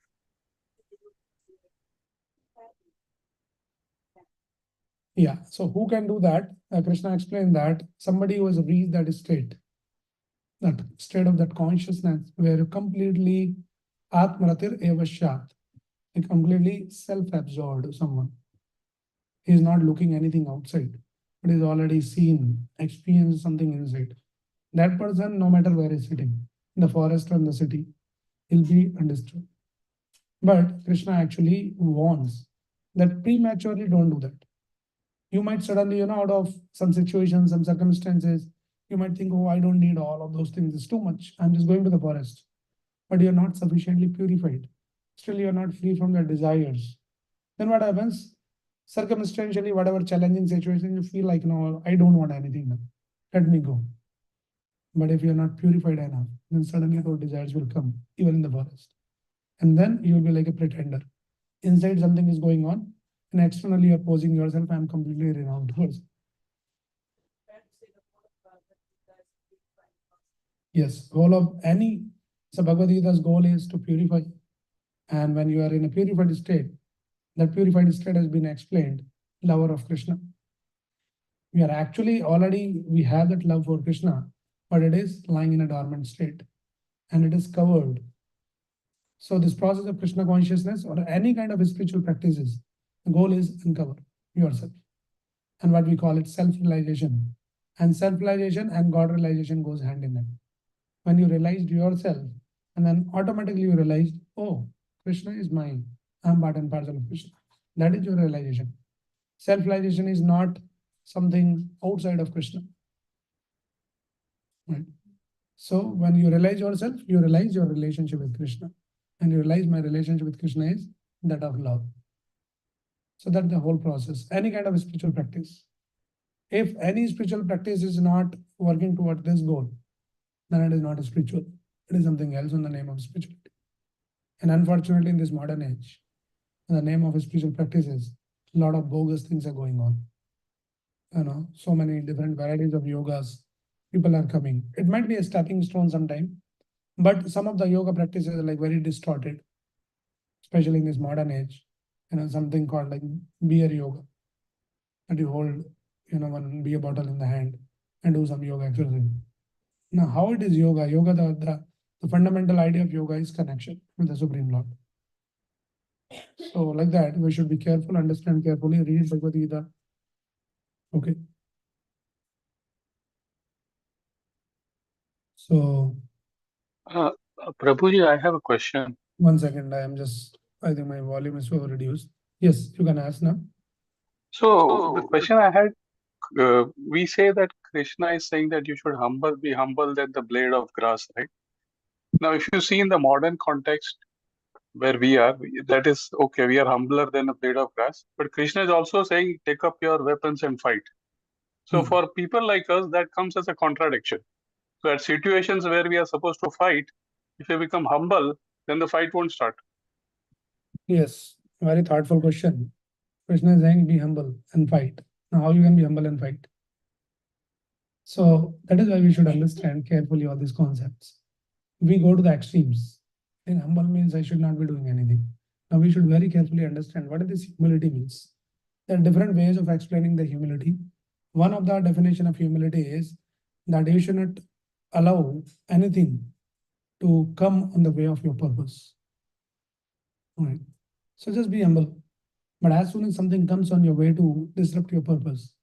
Yeah. So who can do that? Krishna explained that somebody who has reached that state of that consciousness where you completely Atmaratir Evashat, completely self-absorbed someone. He is not looking anything outside, but is already seen, experienced something inside. That person, no matter where he's sitting, in the forest or in the city, he'll be undisturbed. But Krishna actually warns that prematurely don't do that. You might suddenly, out of some situations, some circumstances, you might think, oh, I don't need all of those things. It's too much. I'm just going to the forest. But you're not sufficiently purified. Still, you're not free from the desires. Then what happens? Circumstantially, whatever challenging situation, you feel like, no, I don't want anything now. Let me go. But if you're not purified enough, then suddenly those desires will come, even in the forest. And then you'll be like a pretender. Inside something is going on, and externally you're posing yourself, I'm completely renowned person. Yes, goal of any, so Bhagavad Gita's goal is to purify. And when you are in a purified state, that purified state has been explained, lover of Krishna. We are actually already, we have that love for Krishna, but it is lying in a dormant state and it is covered. So this process of Krishna consciousness or any kind of spiritual practices, the goal is uncover yourself. And what we call it self-realization. And self-realization and God realization goes hand in hand. When you realized yourself, and then automatically you realized, oh, Krishna is mine. I'm part and parcel of Krishna. That is your realization. Self-realization is not something outside of Krishna. Right. So when you realize yourself, you realize your relationship with Krishna. And you realize my relationship with Krishna is that of love. So that's the whole process. Any kind of spiritual practice. If any spiritual practice is not working toward this goal, then it is not spiritual. It is something else in the name of spirituality. And unfortunately, in this modern age, in the name of spiritual practices, a lot of bogus things are going on. So many different varieties of yogas, people are coming. It might be a stepping stone sometime, but some of the yoga practices are like very distorted, especially in this modern age. Something called like beer yoga, that you hold, one beer bottle in the hand and do some yoga exercise. Now, how it is yoga? Yoga, the fundamental idea of yoga is connection with the Supreme Lord. So, like that, we should be careful, understand carefully, read Bhagavad Gita. Okay. So, Prabhuji, I have a question. 1 second, I think my volume is so reduced. Yes, you can ask now. So the question I had, we say that Krishna is saying that you should be humble than the blade of grass, right? Now, if you see in the modern context where we are, that is okay, we are humbler than a blade of grass. But Krishna is also saying, take up your weapons and fight. So for people like us, that comes as a contradiction. So at situations where we are supposed to fight, if we become humble, then the fight won't start. Yes, very thoughtful question. Krishna is saying, be humble and fight. Now, how you can be humble and fight? So that is why we should understand carefully all these concepts. We go to the extremes. And humble means I should not be doing anything. Now we should very carefully understand what this humility means. There are different ways of explaining the humility. One of the definition of humility is that you should not allow anything to come on the way of your purpose. All right. So just be humble. But as soon as something comes on your way to disrupt your purpose,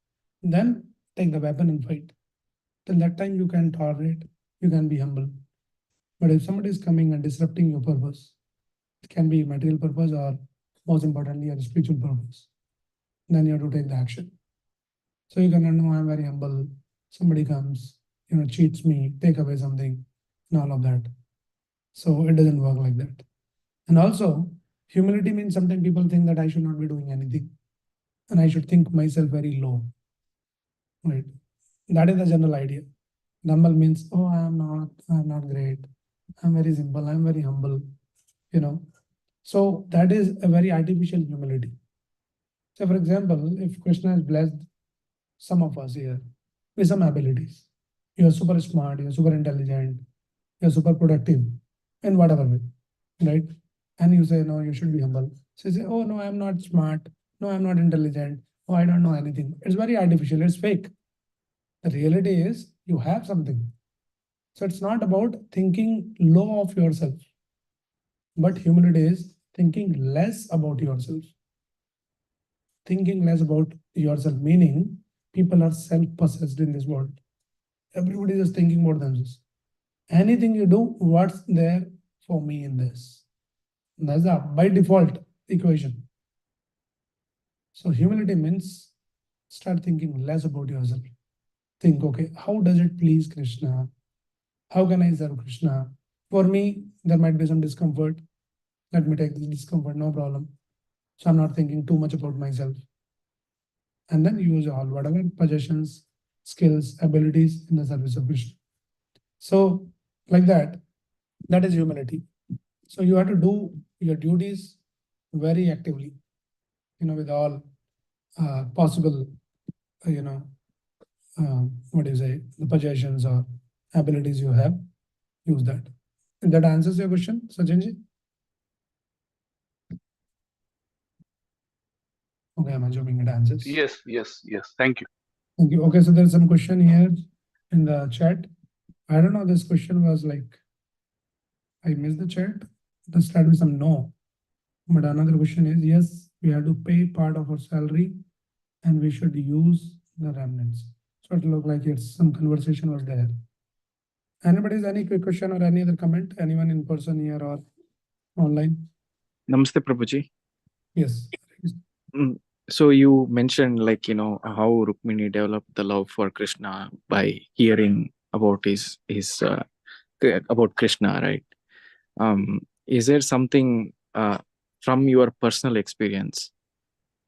then take the weapon and fight. Till that time you can tolerate, you can be humble. But if somebody is coming and disrupting your purpose, it can be material purpose or most importantly, a spiritual purpose, then you have to take the action. So you cannot know I'm very humble. Somebody comes, cheats me, take away something, and all of that. So it doesn't work like that. And also, humility means sometimes people think that I should not be doing anything. And I should think myself very low. Right? That is the general idea. Humble means, oh, I'm not great. I'm very simple, I'm very humble. So that is a very artificial humility. So for example, if Krishna has blessed some of us here with some abilities, you're super smart, you're super intelligent, you're super productive in whatever way, right? And you say, no, you should be humble. So you say, oh, no, I'm not smart. No, I'm not intelligent. Oh, I don't know anything. It's very artificial. It's fake. The reality is you have something. So it's not about thinking low of yourself, but humility is thinking less about yourself. Thinking less about yourself, meaning people are self-possessed in this world. Everybody is thinking more than this. Anything you do, what's there for me in this? That's a by default equation. So humility means start thinking less about yourself. Think, okay, how does it please Krishna? How can I serve Krishna? For me, there might be some discomfort. Let me take this discomfort, no problem. So I'm not thinking too much about myself. And then use all whatever possessions, skills, abilities in the service of Krishna. So like that is humility. So you have to do your duties very actively, with all possible, the possessions or abilities you have, use that. If that answers your question, Sachinji? Okay, I'm assuming it answers. Yes. Thank you. Thank you. Okay, so there's some question here in the chat. I don't know, this question was like, I missed the chat. Let's start with some no. But another question is, yes, we have to pay part of our salary and we should use the remnants. So it looked like it's some conversation was there. Anybody's any quick question or any other comment? Anyone in person here or online? Namaste, Prabhuji. Yes. So you mentioned like, how Rukmini developed the love for Krishna by hearing about about Krishna, right? Is there something from your personal experience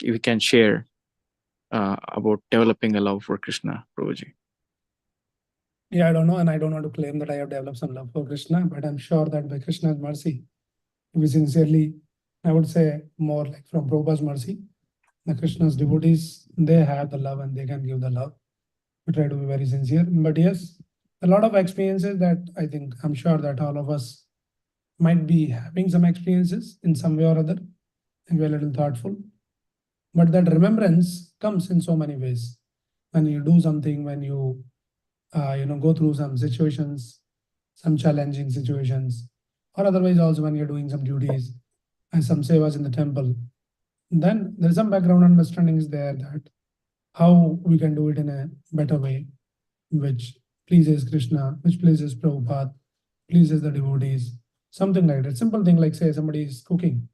you can share about developing a love for Krishna, Prabhuji? Yeah, I don't know, and I don't want to claim that I have developed some love for Krishna, but I'm sure that by Krishna's mercy, we sincerely, I would say more like from Prabhupada's mercy, the Krishna's devotees, they have the love and they can give the love. We try to be very sincere. But yes, a lot of experiences that I think I'm sure that all of us might be having some experiences in some way or other, and we're a little thoughtful. But that remembrance comes in so many ways. When you do something, when you go through some situations, some challenging situations, or otherwise also when you're doing some duties and some sevas in the temple, then there's some background understanding is there that how we can do it in a better way, which pleases Krishna, which pleases Prabhupada, pleases the devotees, something like that. Simple thing like say somebody is cooking.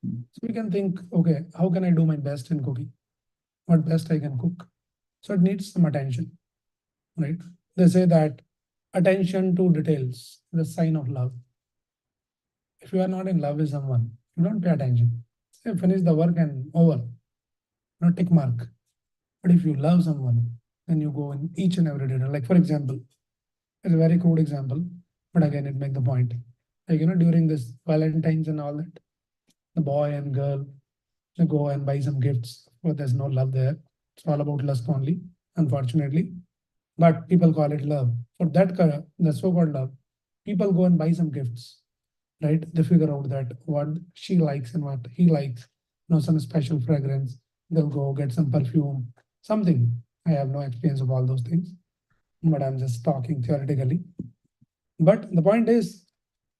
So we can think, okay, how can I do my best in cooking? What best I can cook? So it needs some attention, right? They say that attention to details is a sign of love. If you are not in love with someone, you don't pay attention. Say finish the work and over, no tick mark. But if you love someone, then you go in each and every detail. Like for example, it's a very crude example, but again it makes the point. Like during this Valentine's and all that, the boy and girl they go and buy some gifts, but there's no love there. It's all about lust only, unfortunately. But people call it love. For that color, the so-called love, people go and buy some gifts, right? They figure out that what she likes and what he likes, some special fragrance. They'll go get some perfume, something. I have no experience of all those things, but I'm just talking theoretically. But the point is,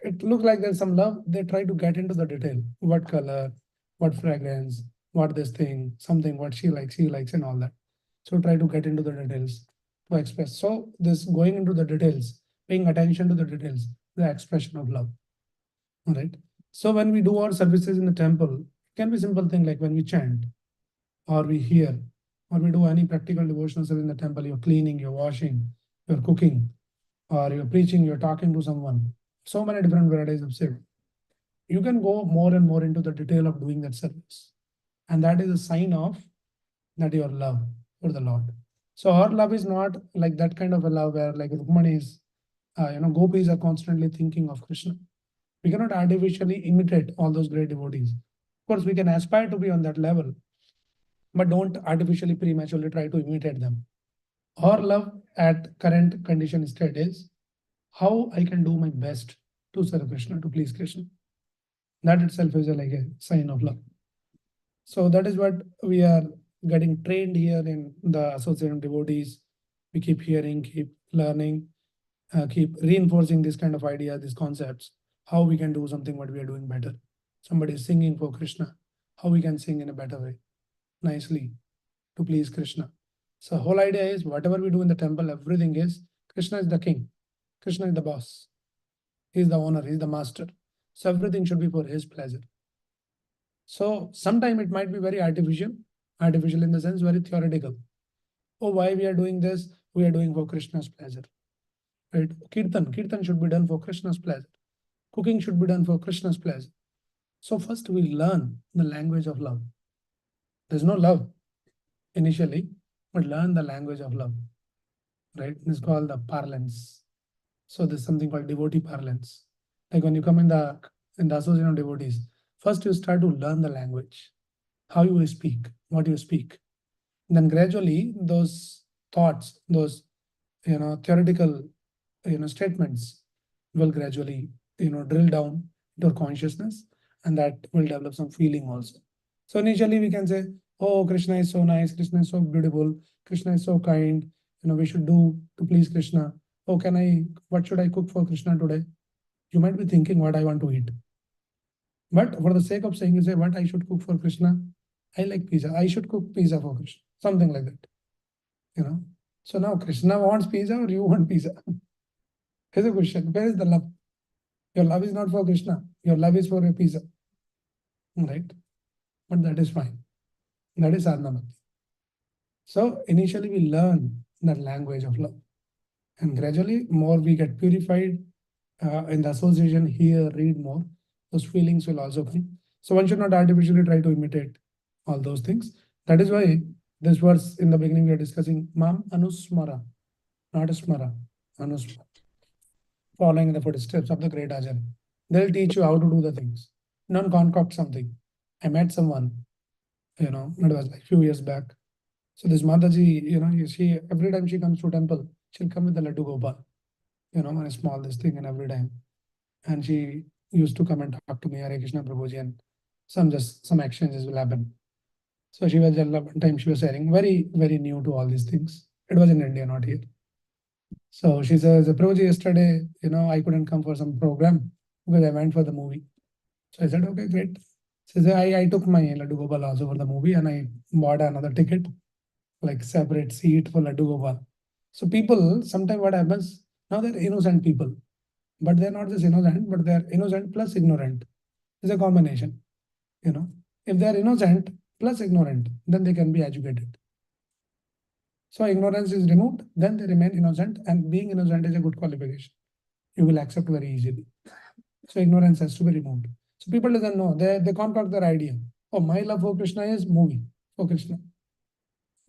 it looks like there's some love. They try to get into the detail. What color, what fragrance, what this thing, something, what she likes, and all that. So try to get into the details to express. So this going into the details, paying attention to the details, the expression of love. All right. So when we do our services in the temple, it can be simple thing like when we chant, or we hear, or we do any practical devotional service in the temple. You're cleaning, you're washing, you're cooking, or you're preaching, you're talking to someone. So many different varieties of service. You can go more and more into the detail of doing that service. And that is a sign of that your love for the Lord. So our love is not like that kind of a love where like Rukmani is, gopis are constantly thinking of Krishna. We cannot artificially imitate all those great devotees. Of course, we can aspire to be on that level, but don't artificially prematurely try to imitate them. Our love at current condition state is how I can do my best to serve Krishna, to please Krishna. That itself is like a sign of love. So that is what we are getting trained here in the association of devotees. We keep hearing, keep learning, keep reinforcing this kind of idea, these concepts, how we can do something what we are doing better. Somebody is singing for Krishna, how we can sing in a better way, nicely, to please Krishna. So whole idea is whatever we do in the temple, everything is Krishna is the king, Krishna is the boss, he is the owner, he is the master. So everything should be for his pleasure. So sometime it might be very artificial in the sense very theoretical. Oh, why we are doing this? We are doing for Krishna's pleasure. Right? Kirtan should be done for Krishna's pleasure. Cooking should be done for Krishna's pleasure. So first we learn the language of love. There's no love initially, but learn the language of love. Right? This is called the parlance. So there's something called devotee parlance. Like when you come in the association of devotees, first you start to learn the language, how you speak, what you speak. Then gradually those thoughts, those theoretical statements will gradually drill down into our consciousness, and that will develop some feeling also. So initially we can say, oh, Krishna is so nice, Krishna is so beautiful, Krishna is so kind, we should do to please Krishna. Oh, what should I cook for Krishna today? You might be thinking what I want to eat. But for the sake of saying, you say what I should cook for Krishna. I like pizza. I should cook pizza for Krishna. Something like that. So now Krishna wants pizza or you want pizza? Here's a question. Where is the love? Your love is not for Krishna. Your love is for your pizza. Right? But that is fine. That is sadhana bhakti. So initially we learn that language of love, and gradually more we get purified in the association, hear, read more, those feelings will also come. So one should not artificially try to imitate all those things. That is why this verse in the beginning we are discussing Mam Anusmara, not Smara, Anusmara. Following in the footsteps of the great Acharya. They'll teach you how to do the things. Don't concoct something. I met someone, it was like few years back. So this Mataji, she every time she comes to temple, she'll come with the Laddu Gopal, a small this thing, and every time. And she used to come and talk to me, Hare Krishna Prabhuji, and some exchanges will happen. So she was one time she was sharing, very, very new to all these things. It was in India, not here. So she says, Prabhuji, yesterday, I couldn't come for some program because I went for the movie. So I said, okay, great. She said, I took my Laddu Gopal also for the movie and I bought another ticket, like separate seat for Laddu Gopal. So people, sometimes what happens, now they're innocent people, but they're not just innocent, but they're innocent plus ignorant. It's a combination, If they're innocent plus ignorant, then they can be educated. So ignorance is removed, then they remain innocent, and being innocent is a good qualification. You will accept very easily. So ignorance has to be removed. So people doesn't know, they concoct their idea. Oh, my love for Krishna is movie for Krishna.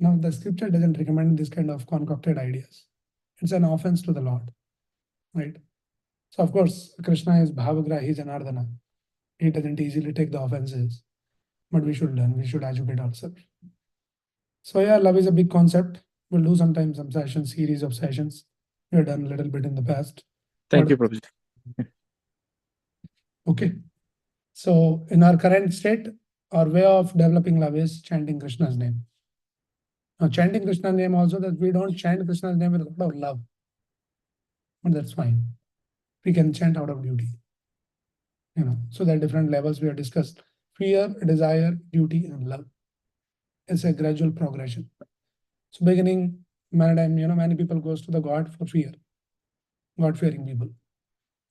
Now the scripture doesn't recommend this kind of concocted ideas. It's an offense to the Lord, right? So of course, Krishna is Bhavagrahi, he's Janardana. He doesn't easily take the offenses, but we should learn, we should educate ourselves. So yeah, love is a big concept. We'll do sometimes some sessions, series of sessions. We have done a little bit in the past. Thank But- you, Prabhuji. Okay. So in our current state, our way of developing love is chanting Krishna's name. Now chanting Krishna's name also, that we don't chant Krishna's name with a lot of love. But that's fine. We can chant out of duty. So there are different levels we have discussed. Fear, desire, duty, and love. It's a gradual progression. So beginning, many people goes to the God for fear. God-fearing people.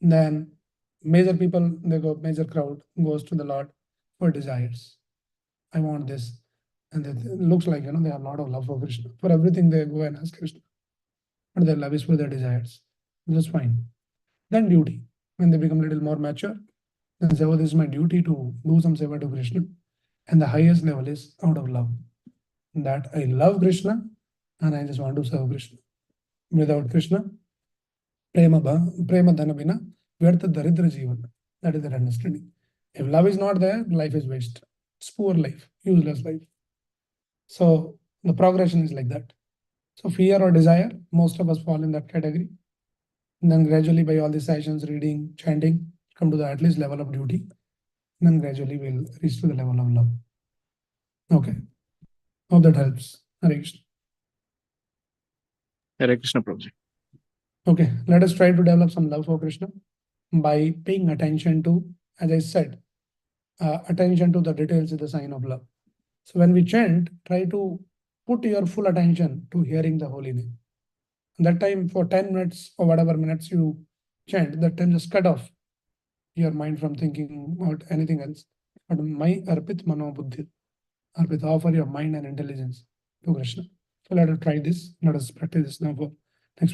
Then major people, major crowd goes to the Lord for desires. I want this. And it looks like, they have a lot of love for Krishna. For everything they go and ask Krishna. But their love is for their desires. That's fine. Then duty. When they become a little more mature, then say, oh, this is my duty to do some seva to Krishna. And the highest level is out of love. That I love Krishna and I just want to serve Krishna. Without Krishna, prema dhana bina, vyartha daridra jivan. That is their understanding. If love is not there, life is waste. It's poor life, useless life. So the progression is like that. So fear or desire, most of us fall in that category. And then gradually by all these sessions, reading, chanting, come to the at least level of duty. And then gradually we'll reach to the level of love. Okay. Hope that helps. Hare Krishna. Hare Krishna, Prabhuji. Okay, let us try to develop some love for Krishna by paying attention to, as I said, attention to the details is the sign of love. So when we chant, try to put your full attention to hearing the holy name. That time for 10 minutes or whatever minutes you chant, that time just cut off your mind from thinking about anything else. But my arpit mano buddhi, arpit, offer your mind and intelligence to Krishna. So let us try this. Let us practice this now for